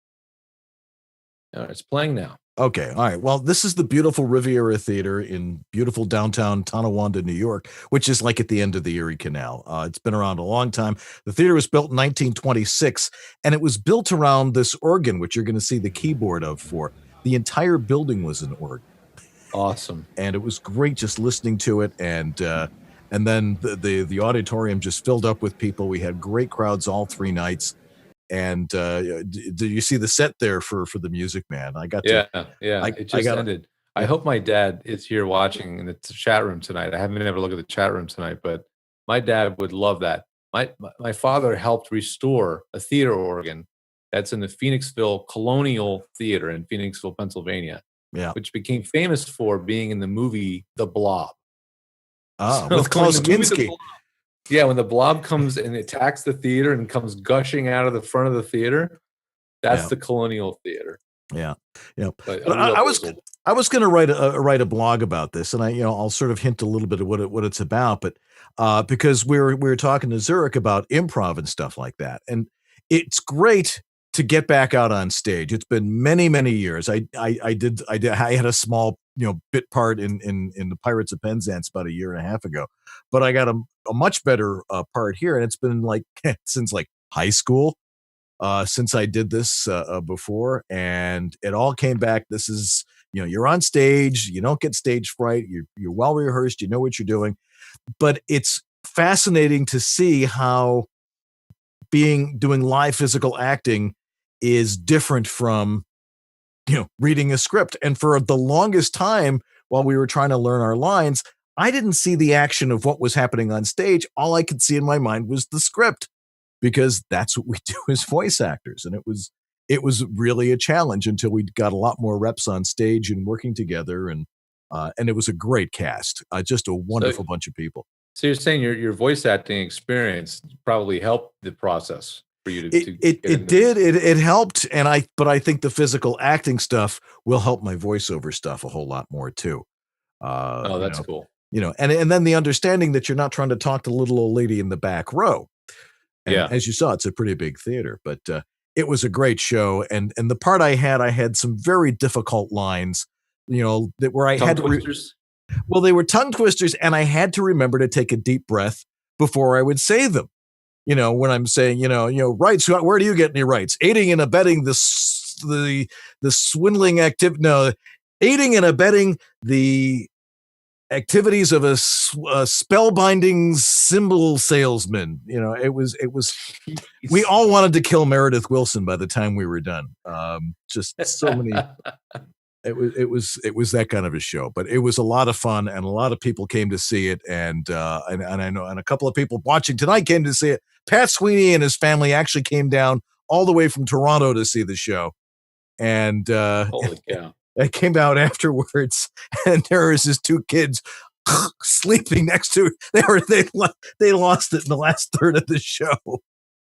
All right, it's playing now. Okay, all right. Well, this is the beautiful Riviera Theater in beautiful downtown Tonawanda, New York, which is like at the end of the Erie Canal. It's been around a long time. The theater was built in 1926, and it was built around this organ, which you're going to see the keyboard of for. The entire building was an organ. Awesome. And it was great just listening to it, and then the auditorium just filled up with people. We had great crowds all 3 nights. And did you see the set there for The Music Man? I got to. Yeah. It just ended. I hope my dad is here watching in the chat room tonight. I haven't been able to look at the chat room tonight, but my dad would love that. My father helped restore a theater organ that's in the Phoenixville Colonial Theater in Phoenixville, Pennsylvania. Yeah. Which became famous for being in the movie The Blob. Oh, with Klaus Kinski. Yeah, when the blob comes and attacks the theater and comes gushing out of the front of the theater, that's the Colonial Theater. Yeah. But I was going to write a blog about this, and I'll sort of hint a little bit of what it's about, but because we were talking to Zurek about improv and stuff like that, and it's great to get back out on stage. It's been many years. I had a small bit part in the Pirates of Penzance about 1.5 years ago, but I got a much better part here, and it's been like since like high school since I did this before, and it all came back. This is you're on stage, you don't get stage fright, you're well rehearsed, you know what you're doing, but it's fascinating to see how doing live physical acting is different from reading a script. And for the longest time while we were trying to learn our lines, I didn't see the action of what was happening on stage. All I could see in my mind was the script, because that's what we do as voice actors. And it was really a challenge until we got a lot more reps on stage and working together. And it was a great cast, just a wonderful bunch of people. So you're saying your voice acting experience probably helped the process for you to it helped, but I think the physical acting stuff will help my voiceover stuff a whole lot more too. That's cool. And then the understanding that you're not trying to talk to the little old lady in the back row. And Yeah. as you saw, it's a pretty big theater, but it was a great show. And the part I had some very difficult lines, that where I had to. Twisters? Well, they were tongue twisters, and I had to remember to take a deep breath before I would say them. When I'm saying, rights, where do you get any rights? Aiding and abetting the swindling activity. No, aiding and abetting the activities of a spellbinding symbol salesman. It was. We all wanted to kill Meredith Wilson by the time we were done. Just so many. It was that kind of a show, but it was a lot of fun, and a lot of people came to see it, and I know, and a couple of people watching tonight came to see it. Pat Sweeney and his family actually came down all the way from Toronto to see the show, and holy cow! I came out afterwards, and there was his two kids sleeping next to. They lost it in the last third of the show.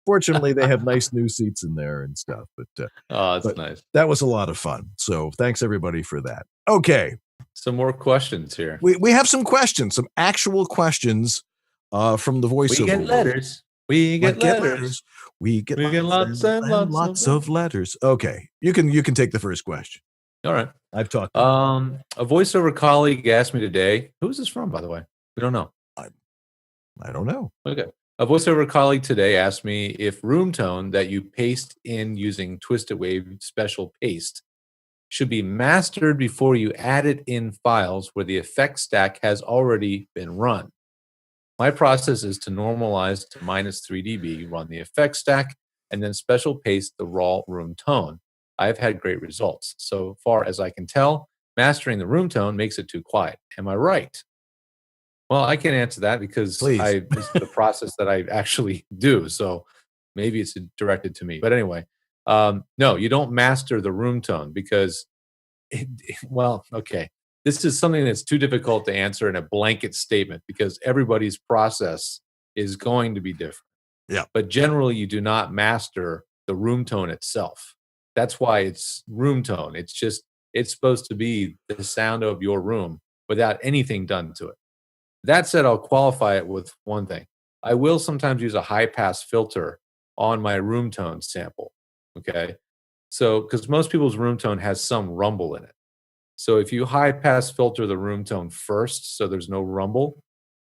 Fortunately, they have nice new seats in there and stuff. But that's nice. That was a lot of fun. So thanks everybody for that. Okay, some more questions here. We have some questions, some actual questions from the voiceover. We get letters. We get letters. We get lots of letters. Okay, you can take the first question. All right, I've talked. A voiceover colleague asked me today. Who's this from, by the way? We don't know. I don't know. Okay. A voiceover colleague today asked me if room tone that you paste in using Twisted Wave special paste should be mastered before you add it in files where the effect stack has already been run. My process is to normalize to -3 dB, run the effect stack, and then special paste the raw room tone. I've had great results. So far as I can tell, mastering the room tone makes it too quiet. Am I right? Well, I can answer that because this is the process that I actually do. So maybe it's directed to me. But anyway, no, you don't master the room tone because, okay. This is something that's too difficult to answer in a blanket statement because everybody's process is going to be different. Yeah. But generally, you do not master the room tone itself. That's why it's room tone. It's supposed to be the sound of your room without anything done to it. That said, I'll qualify it with one thing. I will sometimes use a high pass filter on my room tone sample. Okay. So, because most people's room tone has some rumble in it. So if you high pass filter the room tone first, so there's no rumble,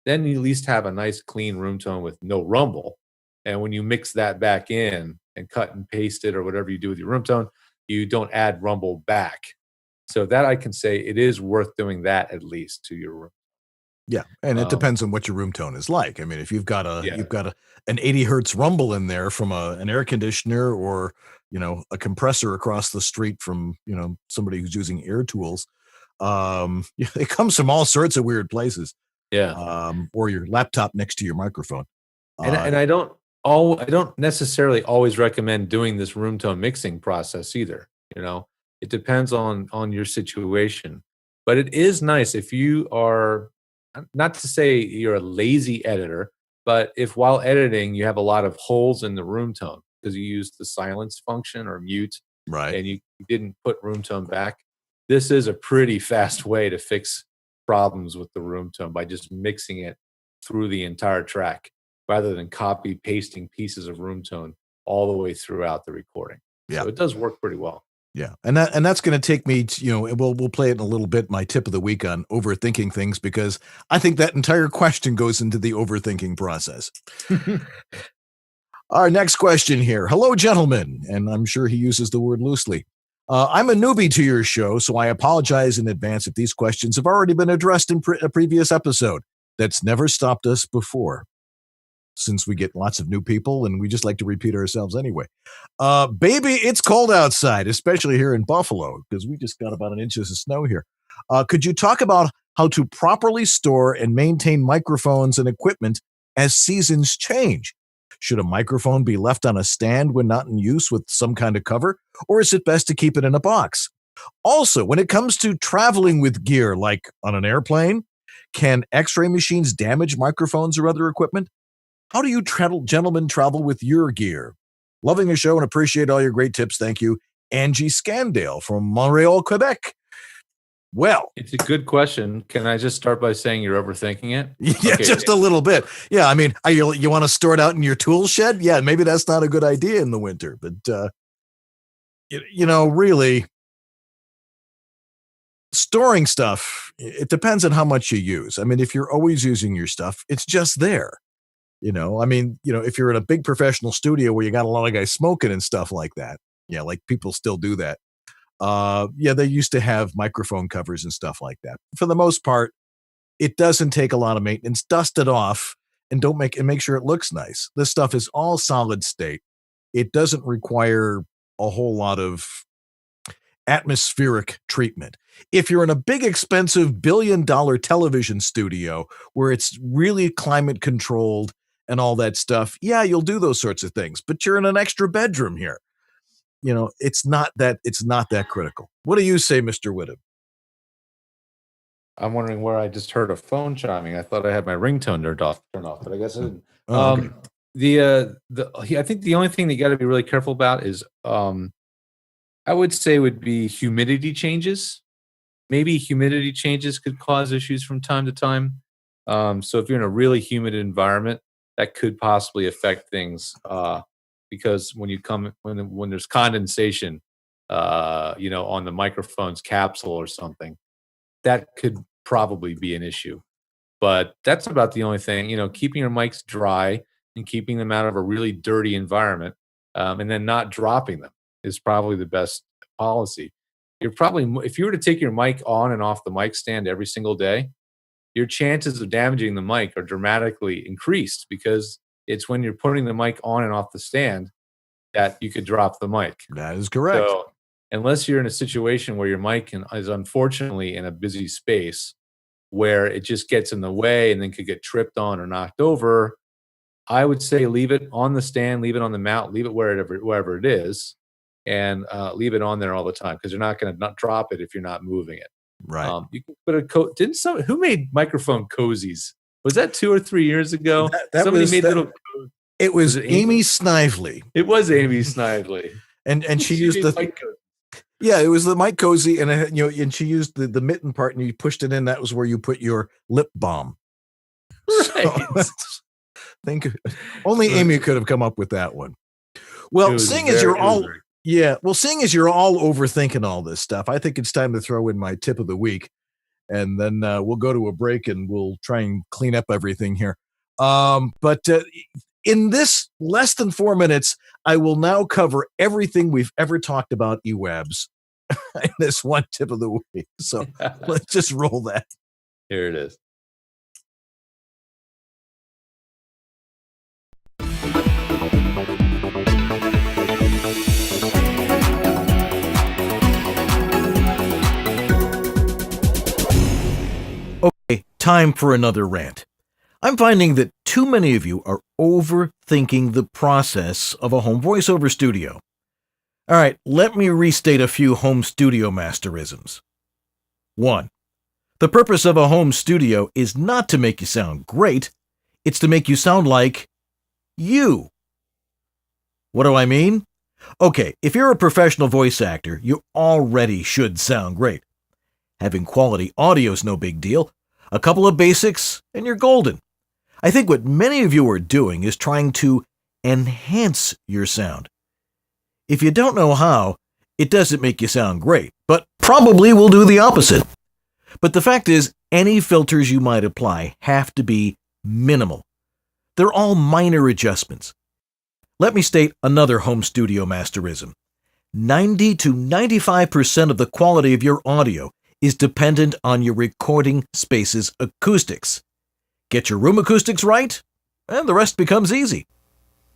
then you at least have a nice clean room tone with no rumble. And when you mix that back in and cut and paste it or whatever you do with your room tone, you don't add rumble back. So that I can say it is worth doing that at least to your room. Yeah, and it depends on what your room tone is like. I mean, if you've got an 80 hertz rumble in there from an air conditioner or a compressor across the street from somebody who's using air tools, it comes from all sorts of weird places. Yeah, or your laptop next to your microphone. And I don't necessarily always recommend doing this room tone mixing process either. It depends on your situation, but it is nice if you are. Not to say you're a lazy editor, but if while editing you have a lot of holes in the room tone because you used the silence function or mute, right, and you didn't put room tone back, this is a pretty fast way to fix problems with the room tone by just mixing it through the entire track rather than copy pasting pieces of room tone all the way throughout the recording. Yeah, so it does work pretty well. Yeah, and that's going to take me to, we'll play it in a little bit, my tip of the week on overthinking things, because I think that entire question goes into the overthinking process. Our next question here. Hello, gentlemen, and I'm sure he uses the word loosely. I'm a newbie to your show, so I apologize in advance if these questions have already been addressed in a previous episode. That's never stopped us before, since we get lots of new people and we just like to repeat ourselves anyway. Baby, it's cold outside, especially here in Buffalo, because we just got about 1 inch of snow here. Could you talk about how to properly store and maintain microphones and equipment as seasons change? Should a microphone be left on a stand when not in use with some kind of cover, or is it best to keep it in a box? Also, when it comes to traveling with gear, like on an airplane, can X-ray machines damage microphones or other equipment? How do you gentlemen travel with your gear? Loving the show and appreciate all your great tips. Thank you. Angie Scandale from Montreal, Quebec. Well, it's a good question. Can I just start by saying you're overthinking it? Yeah, okay. Just a little bit. Yeah, I mean, you want to store it out in your tool shed? Yeah, maybe that's not a good idea in the winter. But, really, storing stuff, it depends on how much you use. I mean, if you're always using your stuff, it's just there. If you're in a big professional studio where you got a lot of guys smoking and stuff like that, yeah, like people still do that. They used to have microphone covers and stuff like that. For the most part, it doesn't take a lot of maintenance. Dust it off and make sure it looks nice. This stuff is all solid state. It doesn't require a whole lot of atmospheric treatment. If you're in a big, expensive $1 billion television studio where it's really climate controlled and all that stuff, yeah, you'll do those sorts of things. But you're in an extra bedroom here. It's not that critical. What do you say, Mr. Whittam? I'm wondering where I just heard a phone chiming. I thought I had my ringtone turned off, but I guess I didn't. Okay. I think the only thing that you got to be really careful about is, I would say, would be humidity changes. Maybe humidity changes could cause issues from time to time. So if you're in a really humid environment, that could possibly affect things. Because when there's condensation, on the microphone's capsule or something, that could probably be an issue. But that's about the only thing. Keeping your mics dry and keeping them out of a really dirty environment, and then not dropping them is probably the best policy. If you were to take your mic on and off the mic stand every single day, your chances of damaging the mic are dramatically increased, because it's when you're putting the mic on and off the stand that you could drop the mic. That is correct. So unless you're in a situation where your mic is unfortunately in a busy space where it just gets in the way and then could get tripped on or knocked over, I would say leave it on the stand, leave it on the mount, leave it wherever it is, and leave it on there all the time, because you're not going to drop it if you're not moving it. Right. You can put who made microphone cozies? Was that 2 or 3 years ago? Somebody made little. It was Amy Snively. It was Amy Snively, and she used the. Yeah, it was the mic cozy, and and she used the mitten part, and you pushed it in. That was where you put your lip balm. Right. So, only Amy could have come up with that one. Well, seeing as you're all overthinking all this stuff, I think it's time to throw in my tip of the week, and then we'll go to a break and we'll try and clean up everything here. But in this less than 4 minutes, I will now cover everything we've ever talked about EWABS in this one tip of the week. So let's just roll that. Here it is. Okay, time for another rant. I'm finding that too many of you are overthinking the process of a home voiceover studio. All right, let me restate a few home studio masterisms. 1. The purpose of a home studio is not to make you sound great, it's to make you sound like you. What do I mean? Okay, if you're a professional voice actor, you already should sound great. Having quality audio is no big deal. A couple of basics, and you're golden. I think what many of you are doing is trying to enhance your sound. If you don't know how, it doesn't make you sound great, but probably will do the opposite. But the fact is, any filters you might apply have to be minimal. They're all minor adjustments. Let me state another home studio masterism. 90 to 95% of the quality of your audio is dependent on your recording space's acoustics. Get your room acoustics right, and the rest becomes easy.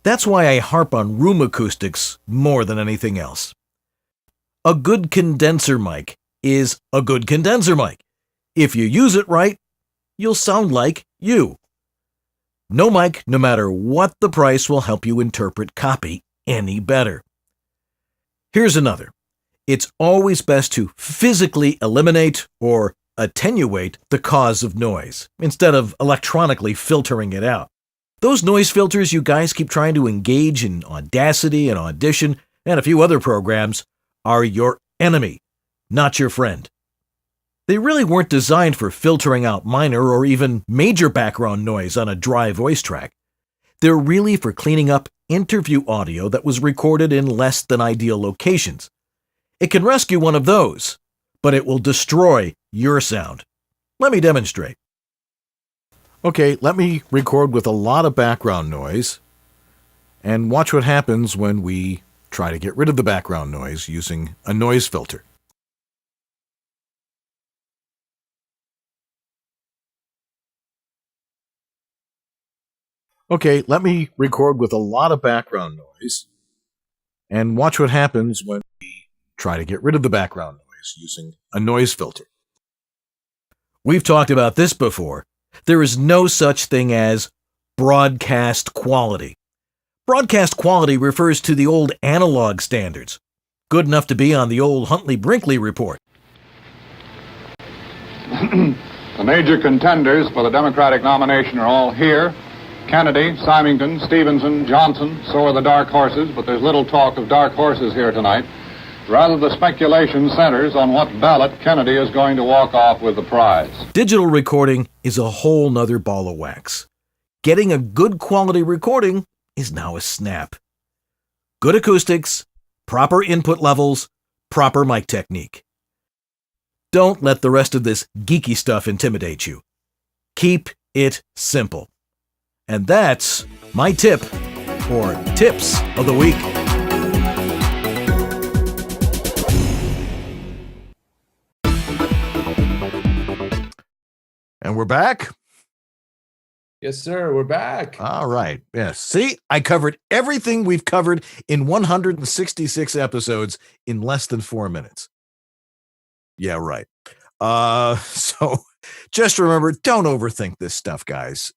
That's why I harp on room acoustics more than anything else. A good condenser mic is a good condenser mic. If you use it right, you'll sound like you. No mic, no matter what the price, will help you interpret copy any better. Here's another. It's always best to physically eliminate or attenuate the cause of noise, instead of electronically filtering it out. Those noise filters you guys keep trying to engage in Audacity and Audition and a few other programs are your enemy, not your friend. They really weren't designed for filtering out minor or even major background noise on a dry voice track. They're really for cleaning up interview audio that was recorded in less than ideal locations. It can rescue one of those, but it will destroy your sound. Let me demonstrate. Okay, let me record with a lot of background noise and watch what happens when we try to get rid of the background noise using a noise filter. Okay, let me record with a lot of background noise and watch what happens when we try to get rid of the background noise using a noise filter. We've talked about this before. There is no such thing as broadcast quality. Broadcast quality refers to the old analog standards, good enough to be on the old Huntley-Brinkley report. The major contenders for the Democratic nomination are all here. Kennedy, Symington, Stevenson, Johnson, so are the dark horses, but there's little talk of dark horses here tonight. Rather, the speculation centers on what ballot Kennedy is going to walk off with the prize. Digital recording is a whole nother ball of wax. Getting a good quality recording is now a snap. Good acoustics, proper input levels, proper mic technique. Don't let the rest of this geeky stuff intimidate you. Keep it simple. And that's my tip, or tips of the week. And we're back. Yes, sir. We're back. All right. Yes. See, I covered everything we've covered in 166 episodes in less than 4 minutes. Yeah, right. So just remember, don't overthink this stuff, guys.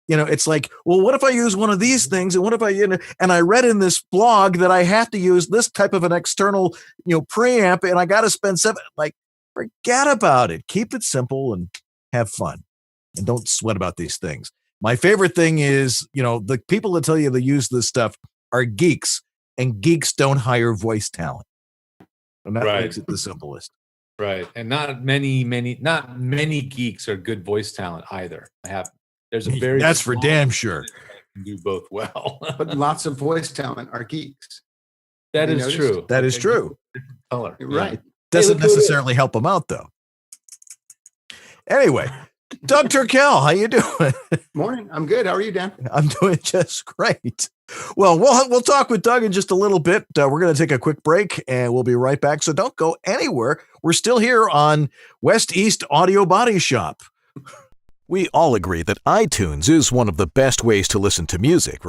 You know, it's like, well, what if I use one of these things? And what if I, and I read in this blog that I have to use this type of an external, preamp, and I got to spend forget about it. Keep it simple and have fun. And don't sweat about these things. My favorite thing is, the people that tell you they use this stuff are geeks, and geeks don't hire voice talent. And that makes it the simplest. Right. And not many geeks are good voice talent either. There's a very That's for damn sure. Do both well. But lots of voice talent are geeks. That is true. That is true. Color. Right. Doesn't necessarily help them out, though. Anyway, Doug Turkel, how you doing? Morning. I'm good. How are you, Dan? I'm doing just great. Well, we'll talk with Doug in just a little bit. We're going to take a quick break, and we'll be right back. So don't go anywhere. We're still here on West East Audio Body Shop. We all agree that iTunes is one of the best ways to listen to music.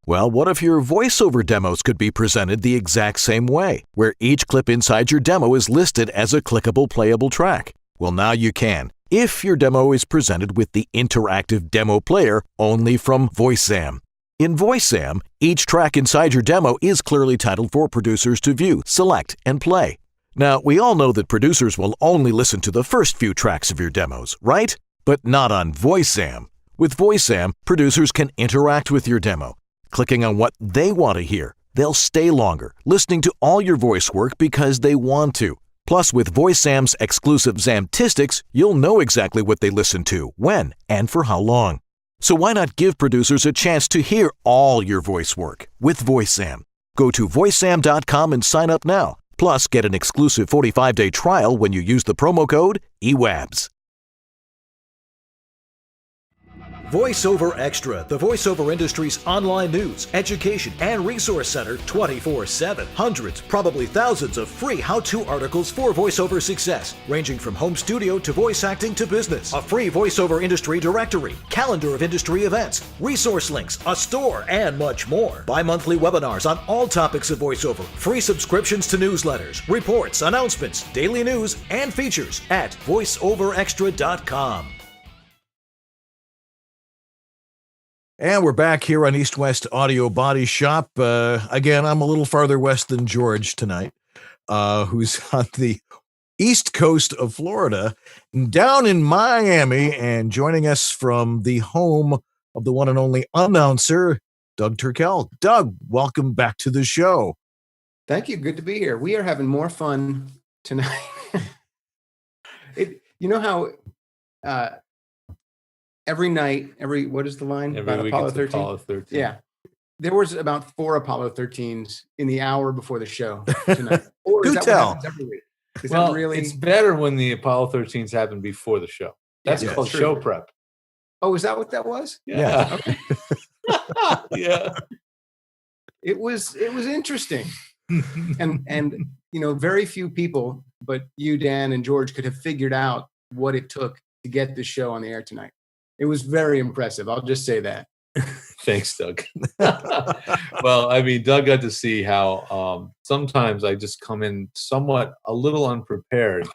Well, what if your voiceover demos could be presented the exact same way, where each clip inside your demo is listed as a clickable, playable track? Well, now you can, if your demo is presented with the interactive demo player only from VoiceZam. In VoiceZam, each track inside your demo is clearly titled for producers to view, select, and play. Now, we all know that producers will only listen to the first few tracks of your demos, right? But not on VoiceZam. With VoiceZam, producers can interact with your demo, clicking on what they want to hear. They'll stay longer, listening to all your voice work because they want to. Plus, with VoiceZam's exclusive Zamtistics, you'll know exactly what they listen to, when, and for how long. So why not give producers a chance to hear all your voice work with VoiceZam? Go to voicezam.com and sign up now. Plus, get an exclusive 45-day trial when you use the promo code EWABS. VoiceOver Extra, the voiceover industry's online news, education, and resource center 24/7. Hundreds, probably thousands of free how-to articles for voiceover success, ranging from home studio to voice acting to business. A free voiceover industry directory, calendar of industry events, resource links, a store, and much more. Bi-monthly webinars on all topics of voiceover, free subscriptions to newsletters, reports, announcements, daily news, and features at voiceoverextra.com. And we're back here on East West Audio Body Shop. Again, I'm a little farther west than George tonight, who's on the east coast of Florida, down in Miami, and joining us from the home of the one and only announcer, Doug Turkel. Doug, welcome back to the show. Thank you. Good to be here. We are having more fun tonight. You know how every night, what is the line? Every week Apollo it's 13? Apollo 13. Yeah. There was about 4 Apollo 13s in the hour before the show tonight. Or is Do that tell. what happens every week? Is Well, that really? it's better when the Apollo 13s happen before the show. That's Yeah, called true. show prep. Oh, is that what that was? Yeah. Okay. Yeah. It was interesting. and very few people, but you, Dan, and George could have figured out what it took to get this show on the air tonight. It was very impressive. I'll just say that. Thanks, Doug. Well, I mean, Doug got to see how sometimes I just come in a little unprepared,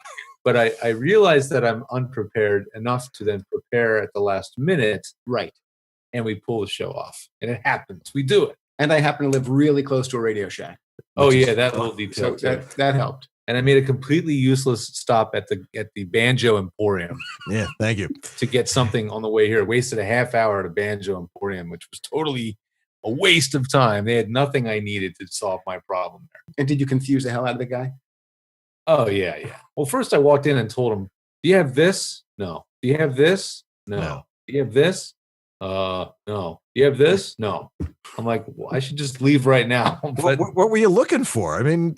but I realize that I'm unprepared enough to then prepare at the last minute. Right. And we pull the show off. And it happens. We do it. And I happen to live really close to a Radio Shack. Oh, yeah, that little detail. So that helped. And I made a completely useless stop at the Banjo Emporium. Yeah, thank you. To get something on the way here. Wasted a half hour at a Banjo Emporium, which was totally a waste of time. They had nothing I needed to solve my problem there. And did you confuse the hell out of the guy? Oh, yeah. Well, first I walked in and told him, do you have this? No. Do you have this? No. Do you have this? No. Do you have this? No. I'm like, well, I should just leave right now. But what were you looking for? I mean,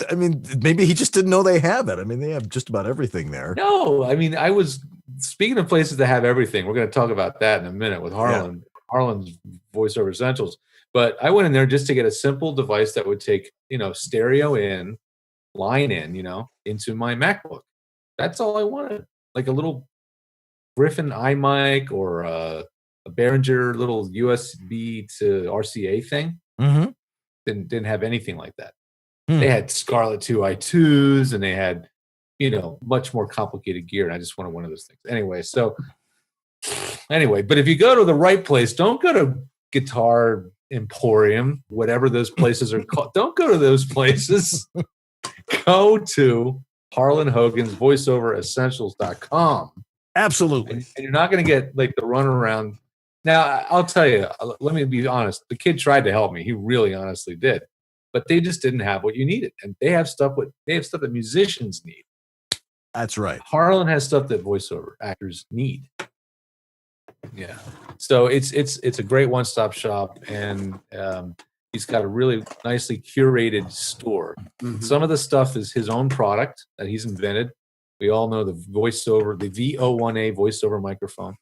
maybe he just didn't know they have it. I mean, they have just about everything there. No, I mean, I was speaking of places that have everything. We're going to talk about that in a minute with Harlan, Harlan's VoiceOver Essentials. But I went in there just to get a simple device that would take, stereo in, line in, into my MacBook. That's all I wanted. Like a little Griffin iMic or a Behringer little USB to RCA thing. Mm-hmm. Didn't have anything like that. They had Scarlett 2i2s and they had, much more complicated gear. And I just wanted one of those things. Anyway, but if you go to the right place, don't go to Guitar Emporium, whatever those places are called. Don't go to those places. Go to Harlan Hogan's VoiceOverEssentials.com. Absolutely. And you're not going to get like the runaround. Now, I'll tell you, let me be honest. The kid tried to help me. He really honestly did. But they just didn't have what you needed. And they have stuff that musicians need. That's right. Harlan has stuff that voiceover actors need. Yeah. So it's a great one-stop shop, and he's got a really nicely curated store. Mm-hmm. Some of the stuff is his own product that he's invented. We all know the VoiceOver, the VO1A voiceover microphone,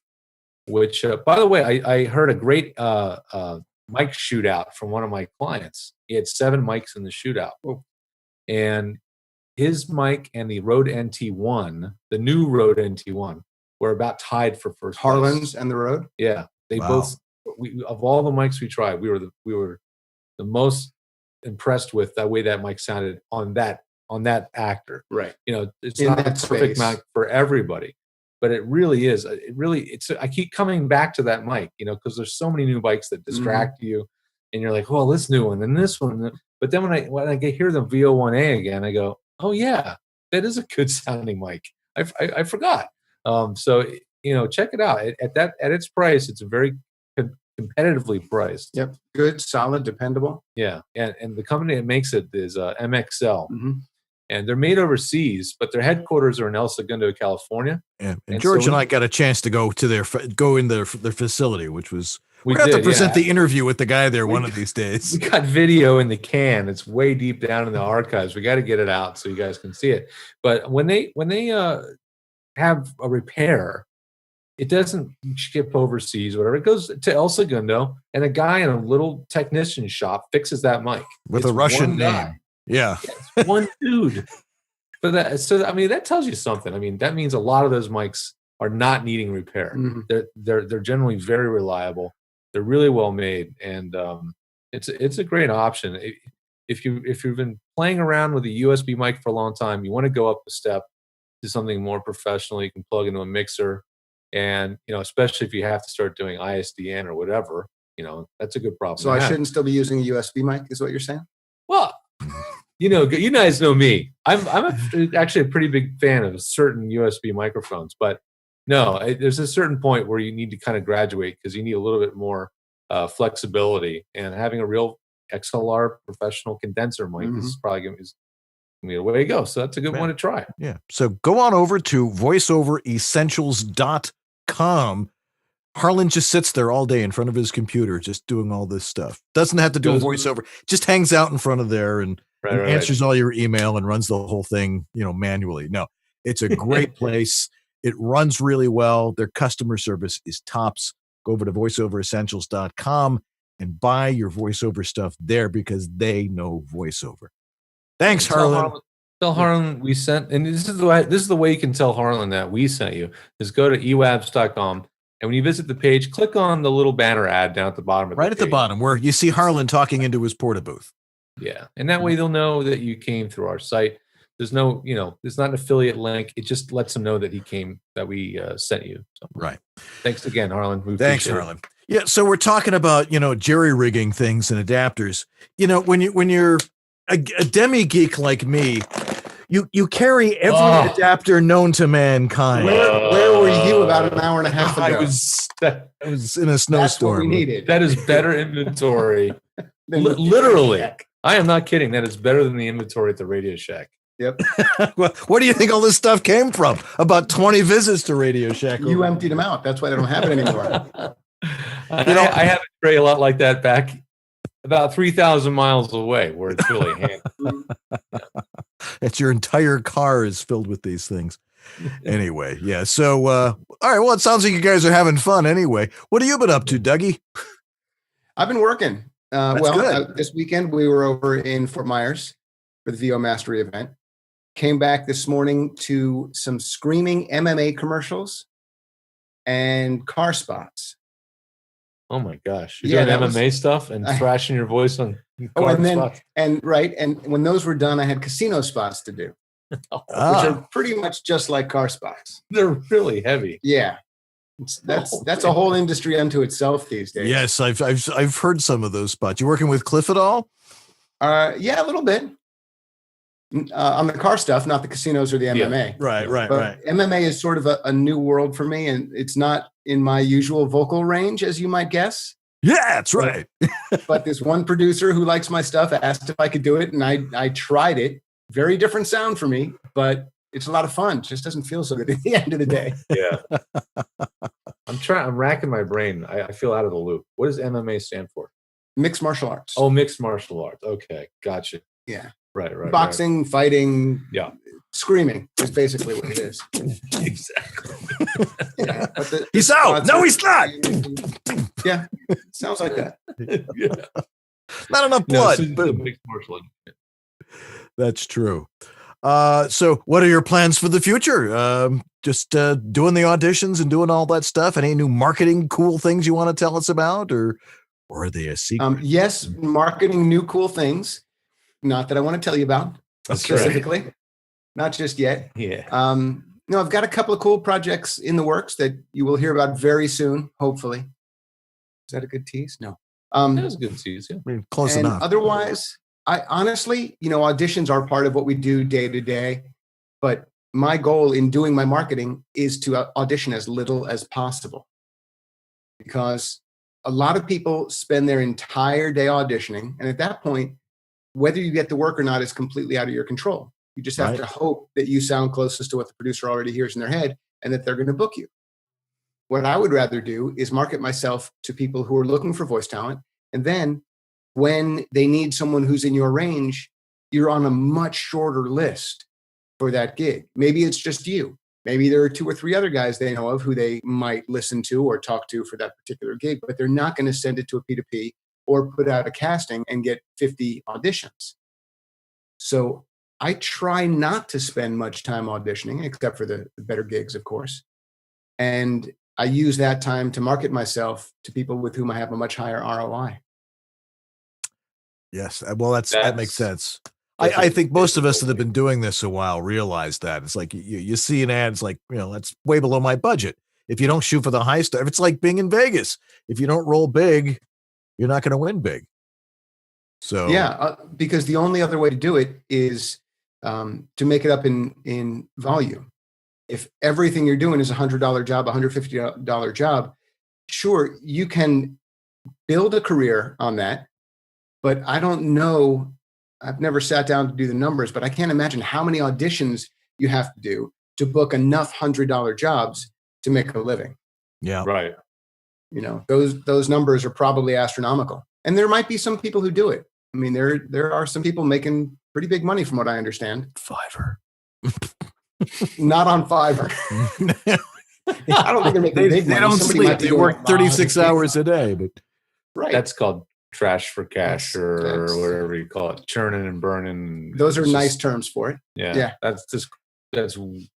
which, by the way, I heard a great mic shootout from one of my clients. He had 7 mics in the shootout. Oh. And his mic and the Rode NT1, the new Rode NT1, were about tied for first place. Harlan's and the Rode? Yeah. They both, of all the mics we tried, we were the most impressed with the way that mic sounded on that actor. Right. It's not a perfect mic for everybody, but it really is. I keep coming back to that mic, because there's so many new mics that distract you, and you're like, well, this new one and this one. But then when I hear the VO1A again, I go, oh yeah, that is a good sounding mic. I forgot. So check it out. At its price, it's a very competitively priced. Yep. Good, solid, dependable. Yeah. And the company that makes it is MXL. Mm-hmm. And they're made overseas, but their headquarters are in El Segundo, California. Yeah. And George and I got a chance to go in their facility, which was we got to present the interview with the guy there one of these days. We got video in the can. It's way deep down in the archives. We got to get it out so you guys can see it. But when they have a repair, it doesn't ship overseas, whatever. It goes to El Segundo, and a guy in a little technician shop fixes that mic with a Russian name. Yeah, it's one dude. But that tells you something. I mean, that means a lot of those mics are not needing repair. Mm-hmm. They're generally very reliable. They're really well made, and it's a great option. If you've been playing around with a USB mic for a long time, you want to go up a step to something more professional. You can plug into a mixer, and especially if you have to start doing ISDN or whatever, that's a good problem. So I shouldn't still be using a USB mic, is what you're saying? Well, you guys know me. I'm actually a pretty big fan of certain USB microphones, but no, there's a certain point where you need to kind of graduate because you need a little bit more flexibility, and having a real XLR professional condenser mic is probably away you go. So that's a good one to try. Yeah. So go on over to voiceoveressentials.com. Harlan just sits there all day in front of his computer, just doing all this stuff. Doesn't have to do a voiceover, just hangs out in front of there and answers all your email and runs the whole thing, manually. No, it's a great place. It runs really well. Their customer service is tops. Go over to voiceoveressentials.com and buy your voiceover stuff there because they know voiceover. Thanks, Harlan. Tell Harlan we sent, and this is the way you can tell Harlan that we sent you, is go to EWABS.com. And when you visit the page, click on the little banner ad down at the bottom of right at the bottom where you see Harlan talking into his porta booth. Yeah. And that way they'll know that you came through our site. There's no, there's not an affiliate link. It just lets them know that that we sent you. So, right. Thanks again, Harlan. Thanks, Harlan. Yeah. So we're talking about, jerry rigging things and adapters. When you're a demi geek like me, you carry every adapter known to mankind. Where were you about an hour and a half ago? I was in a snowstorm. That's what we needed. That is better inventory. Literally. I am not kidding. That is better than the inventory at the Radio Shack. Yep. Well, where do you think all this stuff came from? About 20 visits to Radio Shack. You emptied them out. That's why they don't have it anymore. I have a tray a lot like that back about 3,000 miles away where it's really handy. It's your entire car is filled with these things. Anyway, yeah. So, all right. Well, it sounds like you guys are having fun anyway. What have you been up to, Dougie? I've been working. This weekend we were over in Fort Myers for the VO Mastery event. Came back this morning to some screaming MMA commercials and car spots. Oh my gosh! You're doing MMA stuff and thrashing your voice on car spots. And when those were done, I had casino spots to do, which are pretty much just like car spots. They're really heavy. Yeah, that's a whole industry unto itself these days. Yes, I've heard some of those spots. You working with Cliff at all? Yeah, a little bit. On the car stuff, not the casinos or the MMA. Right. MMA is sort of a new world for me, and it's not in my usual vocal range, as you might guess. Yeah, that's right. But this one producer who likes my stuff asked if I could do it, and I tried it. Very different sound for me, but it's a lot of fun. It just doesn't feel so good at the end of the day. Yeah. I'm racking my brain. I feel out of the loop. What does MMA stand for? Mixed martial arts. Oh, mixed martial arts. Okay, gotcha. Yeah. Right. Boxing, fighting, screaming is basically what it is. Exactly. Yeah, he's out. No, he's not. Yeah, sounds like that. Yeah. Not enough blood. But mixed martial arts. That's true. So what are your plans for the future? Just doing the auditions and doing all that stuff? Any new marketing cool things you want to tell us about, or are they a secret? Yes, marketing new cool things. Not that I want to tell you about specifically. Right. Not just yet. Yeah. No, I've got a couple of cool projects in the works that you will hear about very soon, hopefully. Is that a good tease? No. That was a good tease, yeah. I mean, close enough. Otherwise, I honestly, auditions are part of what we do day to day. But my goal in doing my marketing is to audition as little as possible. Because a lot of people spend their entire day auditioning. And at that point, whether you get the work or not is completely out of your control. You just have to hope that you sound closest to what the producer already hears in their head and that they're going to book you. What I would rather do is market myself to people who are looking for voice talent. And then when they need someone who's in your range, you're on a much shorter list for that gig. Maybe it's just you. Maybe there are 2 or 3 other guys they know of who they might listen to or talk to for that particular gig, but they're not going to send it to a P2P or put out a casting and get 50 auditions. So I try not to spend much time auditioning, except for the better gigs, of course. And I use that time to market myself to people with whom I have a much higher ROI. Yes. Well, that makes sense. I think most of us that have been doing this a while realize that. It's like you see an ad, it's like, that's way below my budget. If you don't shoot for the high stuff, it's like being in Vegas. If you don't roll big, you're not going to win big. So because the only other way to do it is to make it up in volume. If everything you're doing is a $100 job, $150 job, sure, you can build a career on that, but I don't know I've never sat down to do the numbers, but I can't imagine how many auditions you have to do to book enough $100 jobs to make a living. Yeah. Right. You know, those numbers are probably astronomical. And there might be some people who do it. I mean, there are some people making pretty big money from what I understand. Fiverr. Not on Fiverr. I don't think they're making big money. They don't Somebody sleep. might be They doing work a lot 36 of hours a day. But right. That's called trash for cash or That's- whatever you call it, churning and burning. Those are It's nice just- terms for it. Yeah. That's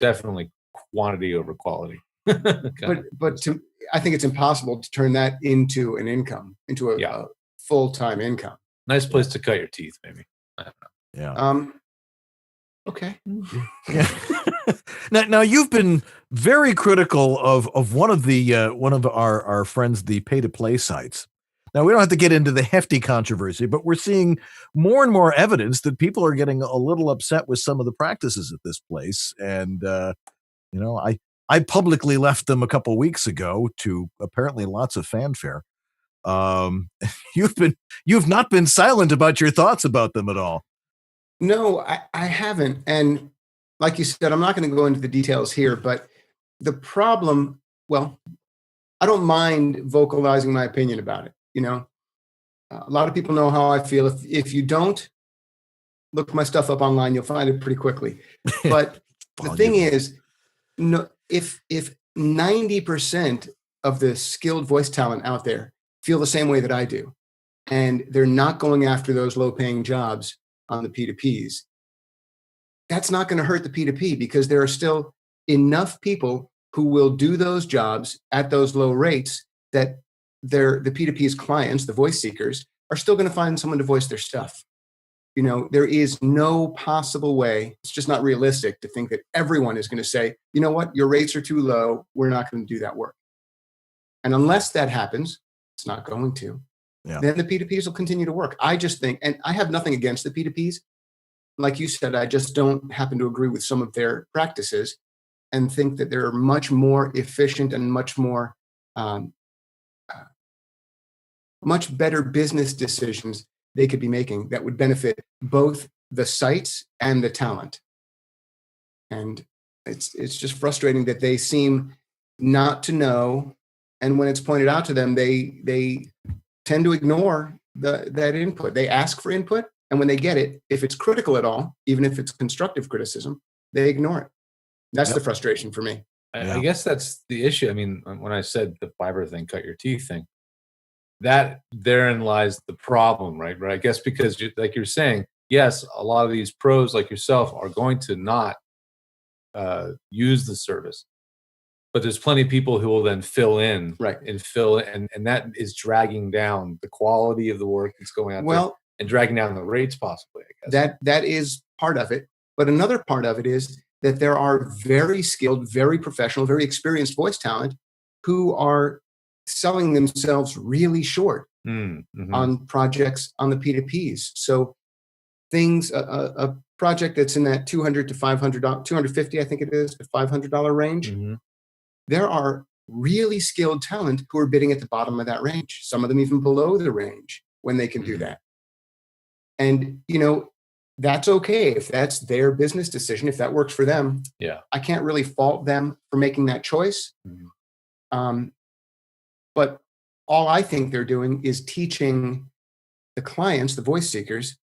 definitely quantity over quality. But I think it's impossible to turn that into an income, into a full-time income. Nice place to cut your teeth, maybe. I don't know. Yeah. Okay. Yeah. Now you've been very critical of one of our friends, the pay-to-play sites. Now, we don't have to get into the hefty controversy, but we're seeing more and more evidence that people are getting a little upset with some of the practices at this place. And, I publicly left them a couple weeks ago to apparently lots of fanfare. You've not been silent about your thoughts about them at all. No, I haven't. And like you said, I'm not going to go into the details here, but the problem, well, I don't mind vocalizing my opinion about it. You know, a lot of people know how I feel. If you don't look my stuff up online, you'll find it pretty quickly. But the thing is, no, if 90% of the skilled voice talent out there feel the same way that I do, and they're not going after those low-paying jobs on the P2Ps, that's not going to hurt the P2P because there are still enough people who will do those jobs at those low rates that the P2P's clients, the voice seekers, are still going to find someone to voice their stuff. You know, there is no possible way, it's just not realistic to think that everyone is going to say, you know what, your rates are too low, we're not going to do that work. And unless that happens, it's not going to, then the P2Ps will continue to work. I just think, and I have nothing against the P2Ps. Like you said, I just don't happen to agree with some of their practices and think that they're much more efficient and much more, much better business decisions they could be making that would benefit both the sites and the talent. And it's just frustrating that they seem not to know. And when it's pointed out to them, they tend to ignore that input. They ask for input. And when they get it, if it's critical at all, even if it's constructive criticism, they ignore it. That's the frustration for me. I guess that's the issue. I mean, when I said the fiber thing, cut your teeth thing, that therein lies the problem, right? I guess because, like you're saying, yes, a lot of these pros like yourself are going to not use the service, but there's plenty of people who will then fill in, and that is dragging down the quality of the work that's going out there and dragging down the rates possibly, I guess. That is part of it. But another part of it is that there are very skilled, very professional, very experienced voice talent who are selling themselves really short on projects on the P2Ps. So things, a project that's in that $200 to $500, $250, I think it is, to $500 range, there are really skilled talent who are bidding at the bottom of that range, some of them even below the range when they can do that. And, you know, that's okay if that's their business decision, if that works for them. Yeah, I can't really fault them for making that choice. But all I think they're doing is teaching the clients, the voice seekers,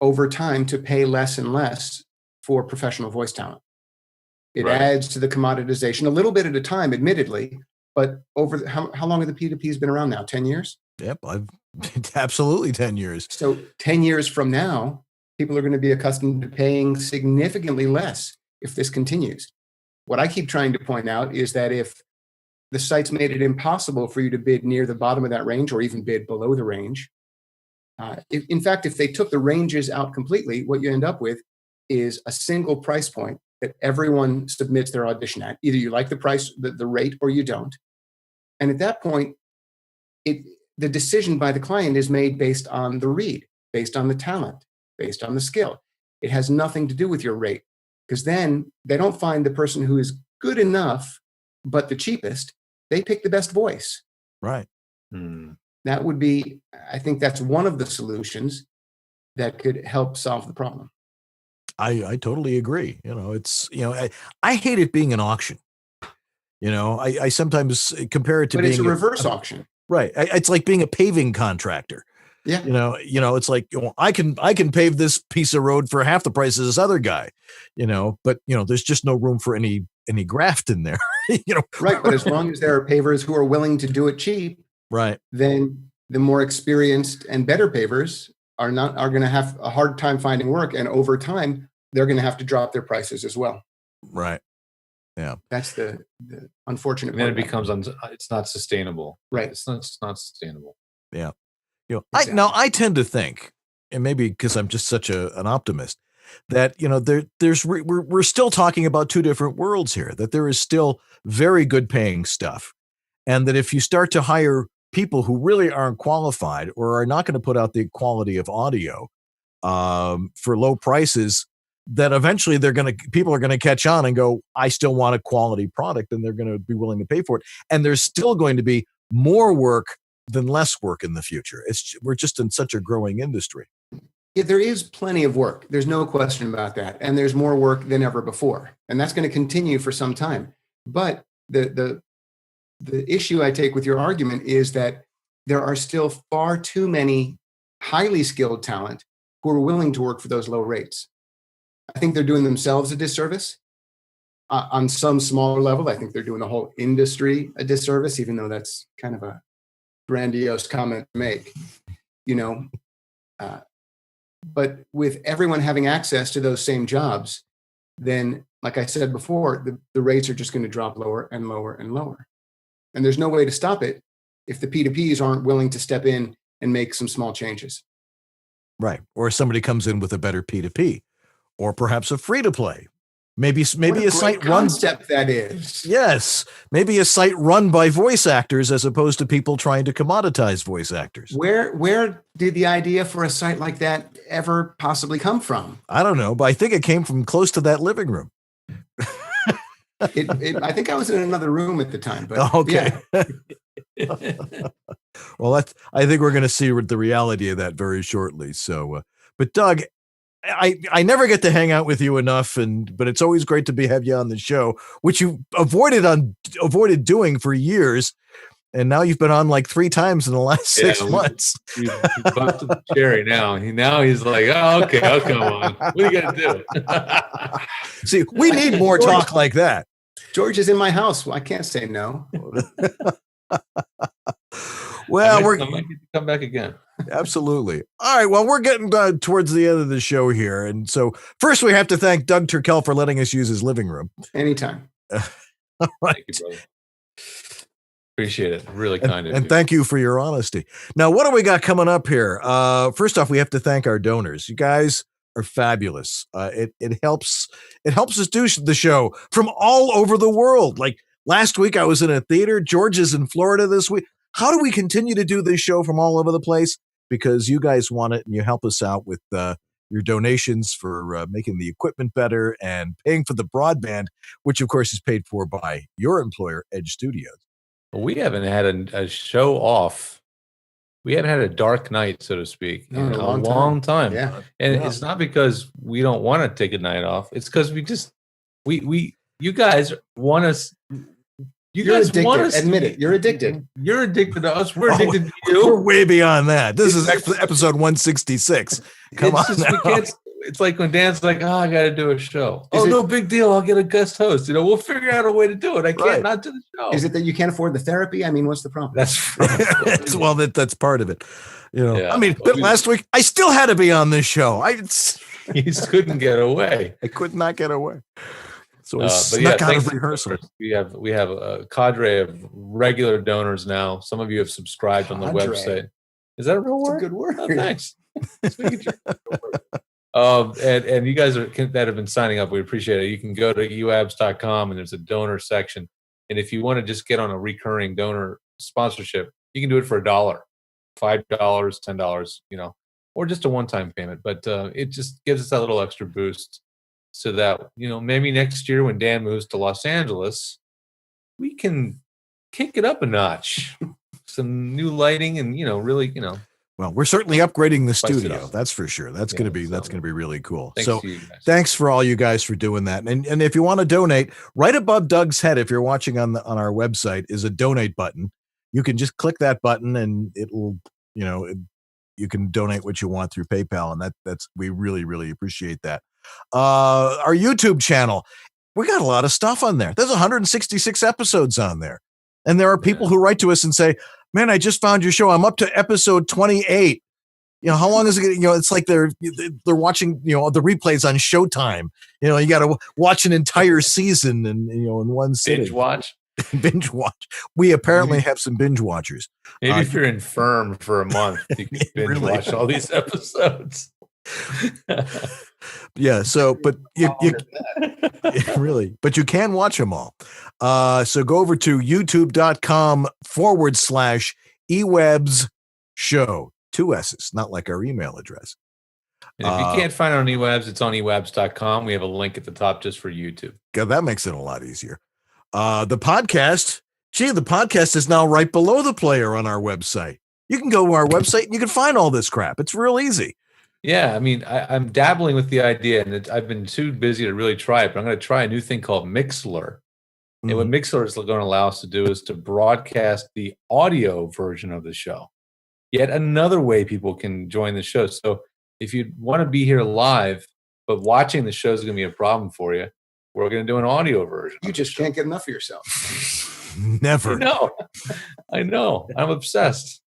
over time to pay less and less for professional voice talent. It adds to the commoditization a little bit at a time, admittedly, but over how long have the P2Ps been around now? 10 years? Yep, absolutely 10 years. So 10 years from now, people are going to be accustomed to paying significantly less if this continues. What I keep trying to point out is that if the sites made it impossible for you to bid near the bottom of that range or even bid below the range, in fact, if they took the ranges out completely, what you end up with is a single price point that everyone submits their audition at. Either you like the price, the rate, or you don't. And at that point, the decision by the client is made based on the read, based on the talent, based on the skill. It has nothing to do with your rate, because then they don't find the person who is good enough, but the cheapest. They pick the best voice. Right. That would be, I think that's one of the solutions. that could help solve the problem. I totally agree. It's, I hate it being an auction. I sometimes compare it to But being it's a reverse auction. Right. It's like being a paving contractor. Yeah. It's like, I can pave this piece of road for half the price of this other guy, but there's just no room for any graft in there. Right. But as long as there are pavers who are willing to do it cheap, right, then the more experienced and better pavers are going to have a hard time finding work. And over time, they're going to have to drop their prices as well. Right. Yeah. That's the unfortunate and then part. it becomes it's not sustainable. Right. It's not sustainable. Yeah. Exactly. I tend to think, and maybe because I'm just such an optimist, that we're still talking about two different worlds here. That there is still very good paying stuff, and that if you start to hire people who really aren't qualified or are not going to put out the quality of audio for low prices, that eventually people are going to catch on and go, I still want a quality product, and they're going to be willing to pay for it. And there's still going to be more work than less work in the future. We're just in such a growing industry. Yeah, there is plenty of work. There's no question about that. And there's more work than ever before. And that's going to continue for some time. But the issue I take with your argument is that there are still far too many highly skilled talent who are willing to work for those low rates. I think they're doing themselves a disservice. On some smaller level, I think they're doing the whole industry a disservice, even though that's kind of a grandiose comment to make, but with everyone having access to those same jobs, then, like I said before, the rates are just going to drop lower and lower and lower. And there's no way to stop it if the P2Ps aren't willing to step in and make some small changes. Right. Or somebody comes in with a better P2P, or perhaps a free to play. Maybe a site concept that is. Yes, maybe a site run by voice actors as opposed to people trying to commoditize voice actors. Where did the idea for a site like that ever possibly come from? I don't know, but I think it came from close to that living room. I think I was in another room at the time. But okay. Yeah. Well, I think we're going to see the reality of that very shortly. So, but Doug, I never get to hang out with you enough, but it's always great to have you on the show, which you avoided doing for years, and now you've been on like 3 times in the last 6 months. He's bumped to the cherry now. Now he's like, oh, okay, I'll come on. What are you gonna do? See, we need more talk like that. George is in my house. Well, I can't say no. Well, I might get to come back again. Absolutely. All right. Well, we're getting towards the end of the show here. And so first we have to thank Doug Turkel for letting us use his living room. Anytime. All right. Thank you, brother. Appreciate it. Really kind of you. And thank you for your honesty. Now, what do we got coming up here? First off, we have to thank our donors. You guys are fabulous. It helps us do the show from all over the world. Like last week I was in a theater. George is in Florida this week. How do we continue to do this show from all over the place? Because you guys want it, and you help us out with your donations for making the equipment better and paying for the broadband, which of course is paid for by your employer, Edge Studios. We haven't had a show off. We haven't had a dark night, so to speak, in a long time. Yeah. And it's not because we don't want to take a night off. It's because you guys want us. You're addicted. Admit it. You're addicted. You're addicted to us. We're addicted to you. We're way beyond that. This is episode 166. Come on. It's like when Dan's like, oh, I got to do a show. No big deal. I'll get a guest host. We'll figure out a way to do it. I can't not do the show. Is it that you can't afford the therapy? I mean, what's the problem? Well, that's part of it. Yeah. I mean, last week I still had to be on this show. You couldn't get away. I could not get away. So I snuck out of rehearsal. We have a cadre of regular donors now. Some of you have subscribed on the website. Is that a real word? It's a good word. Oh, thanks. And you guys that have been signing up, we appreciate it. You can go to EWABS.com and there's a donor section. And if you want to just get on a recurring donor sponsorship, you can do it for $1, $5, $10, or just a one-time payment. But it just gives us that little extra boost. So that, maybe next year when Dan moves to Los Angeles, we can kick it up a notch. Some new lighting and, really, Well, we're certainly upgrading the Spice it studio. up. That's for sure. That's going to be really cool. Thanks So to you guys. thanks for all you guys for doing that. And if you want to donate, right above Doug's head, if you're watching on our website, is a donate button. You can just click that button and it'll, you can donate what you want through PayPal. And that's we really, really appreciate that. Our YouTube channel, we got a lot of stuff on there. There's 166 episodes on there. And there are people who write to us and say, man, I just found your show. I'm up to episode 28. How long is it? It's like they're watching, the replays on Showtime. You got to watch an entire season and, in one sitting. Binge watch. We apparently have some binge watchers. Maybe if you're infirm for a month, you can binge watch all these episodes. Yeah. So, but you really, but you can watch them all. So go over to youtube.com/EWABS show. 2 S's, not like our email address. And if you can't find it on EWABS, it's on EWABS.com. We have a link at the top just for YouTube. God, that makes it a lot easier. The podcast is now right below the player on our website. You can go to our website and you can find all this crap. It's real easy. Yeah, I mean, I'm dabbling with the idea, and I've been too busy to really try it, but I'm going to try a new thing called Mixler. Mm-hmm. And what Mixler is going to allow us to do is to broadcast the audio version of the show. Yet another way people can join the show. So if you want to be here live, but watching the show is going to be a problem for you, we're going to do an audio version. You just can't get enough of yourself. Never. I know. I'm obsessed.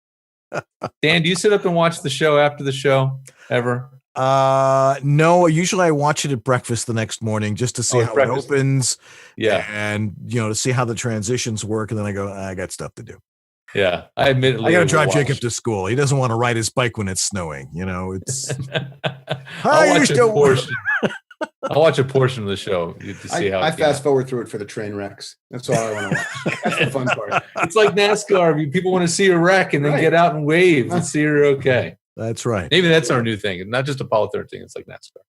Dan, do you sit up and watch the show after the show ever? No, usually I watch it at breakfast the next morning just to see how it opens. Yeah. And, to see how the transitions work. And then I go, I got stuff to do. Yeah. I got to drive Jacob to school. He doesn't want to ride his bike when it's snowing. It's. I'll watch a portion of the show to see how I fast forward through it for the train wrecks. That's all I want to watch. That's the fun part. It's like NASCAR. People want to see a wreck and then get out and wave and see you're okay. That's right. Maybe that's our new thing. It's not just a Apollo 13. It's like NASCAR.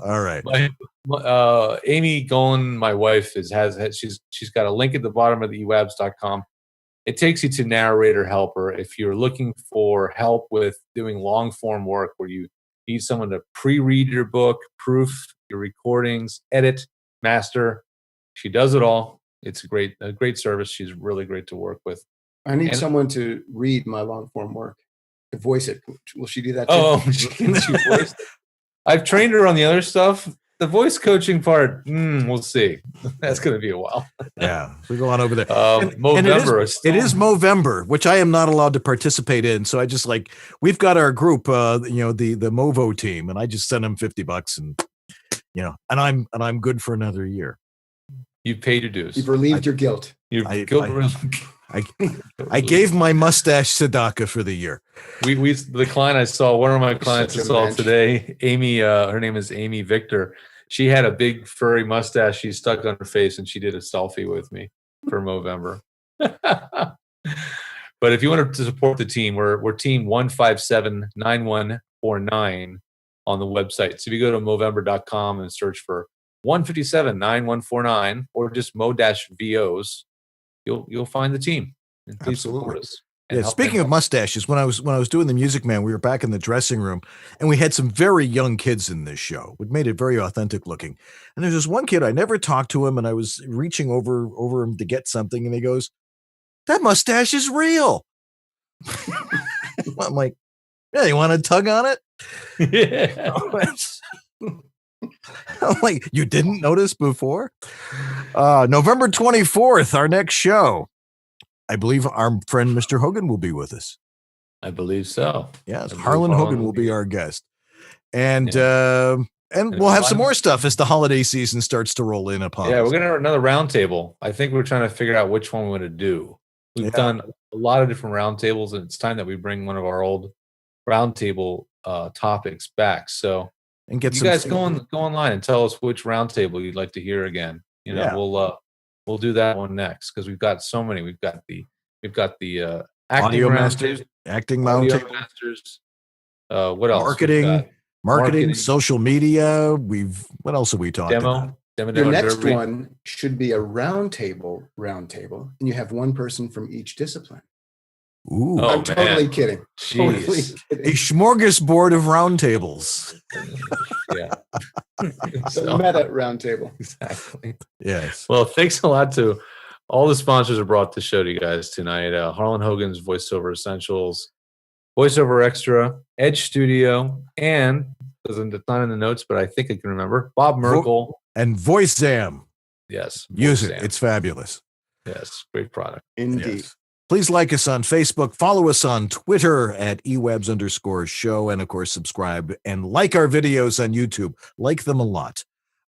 All right. Amy Golan, my wife, she's got a link at the bottom of the EWABS.com. It takes you to Narrator Helper if you're looking for help with doing long form work where you need someone to pre-read your book, proof your recordings, edit, master. She does it all. It's a great service. She's really great to work with. I need someone to read my long form work, to voice it. Will she do that too? Oh, she voiced it. I've trained her on the other stuff. The voice coaching part, we'll see. That's going to be a while. Yeah, we go on over there. Movember. It is Movember, which I am not allowed to participate in. So I just we've got our group, the Movo team, and I just send them $50, and and I'm good for another year. You've paid your dues. You've relieved your guilt. I gave my mustache tzedakah for the year. The client I saw, one of my clients I saw today, Amy, her name is Amy Victor. She had a big furry mustache she stuck on her face, and she did a selfie with me for Movember. But if you want to support the team, we're team 157-9149 on the website. So if you go to Movember.com and search for 157-9149 or just Mo-VOs, you'll find the team. And please support us. Yeah, speaking of mustaches, when I was doing the Music Man, we were back in the dressing room, and we had some very young kids in this show. It made it very authentic looking. And there's this one kid, I never talked to him, and I was reaching over him to get something, and he goes, "That mustache is real." I'm like, "Yeah, you want to tug on it?" Yeah. I'm like, "You didn't notice before?" November 24th, our next show. I believe our friend Mr. Hogan will be with us. I believe so. Yes, Harlan Hogan will be our guest. And we'll have some more stuff as the holiday season starts to roll in upon us. Yeah, we're going to have another roundtable. I think we're trying to figure out which one we want to do. We've done a lot of different roundtables, and it's time that we bring one of our old roundtable topics back. So and get you guys go online and tell us which roundtable you'd like to hear again. We'll do that one next because we've got so many. We've got the Audio Masters, Acting Roundtable, Masters. What else? Marketing, social media. What else have we talked about? Your next one should be a roundtable, and you have one person from each discipline. Ooh, I'm totally kidding. Totally Jeez. kidding. a smorgasbord of roundtables. Yeah. The meta roundtable. Exactly. Yes. Well, thanks a lot to all the sponsors who brought the show to you guys tonight. Harlan Hogan's Voiceover Essentials, Voiceover Extra, Edge Studio, and it's not in the notes, but I think I can remember, Bob Merkel. And VoiceZam. Yes. Use it. VoiceZam. It's fabulous. Yes. Great product. Indeed. Yes. Please like us on Facebook, follow us on Twitter at EWABS_show, and of course, subscribe and like our videos on YouTube. Like them a lot.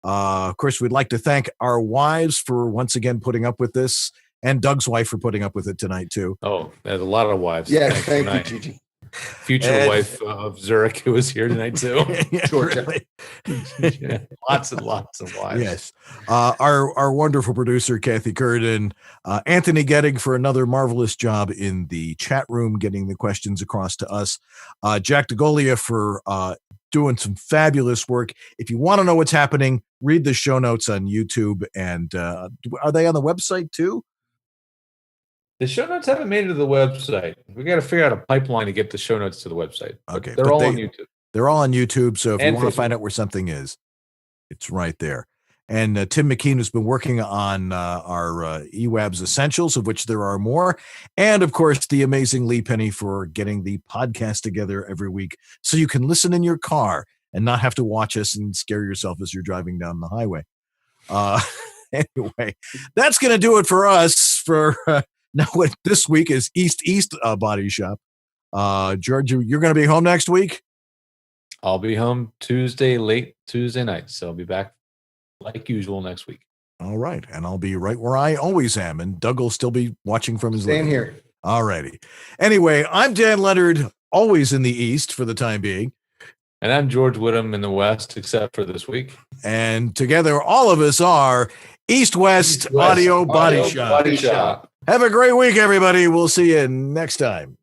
Of course, we'd like to thank our wives for once again putting up with this, and Doug's wife for putting up with it tonight, too. Oh, there's a lot of wives. Yeah, Thanks thank tonight. you, Gigi. Future wife of Zurek, who was here tonight, too. Really. Yeah, lots and lots of wives. Yes. Our wonderful producer, Kathy Curden, Anthony Getting for another marvelous job in the chat room, getting the questions across to us. Jack DeGolia for doing some fabulous work. If you want to know what's happening, read the show notes on YouTube. And are they on the website too? The show notes haven't made it to the website. We got to figure out a pipeline to get the show notes to the website. Okay. They're all on YouTube. They're all on YouTube. So if you And want to Facebook. find out where something is, it's right there. And Tim McKean has been working on our EWABS Essentials, of which there are more. And, of course, the amazing Lee Penny for getting the podcast together every week so you can listen in your car and not have to watch us and scare yourself as you're driving down the highway. Anyway, that's going to do it for us for now. What this week is East Body Shop. George, you're going to be home next week? I'll be home late Tuesday night. So I'll be back like usual next week. All right. And I'll be right where I always am. And Doug will still be watching from his Staying living here. room. All righty. Anyway, I'm Dan Leonard, always in the East for the time being. And I'm George Whittam in the West, except for this week. And together, all of us are East West Audio Body Shop. Have a great week, everybody. We'll see you next time.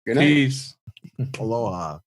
Good night. Peace. Aloha.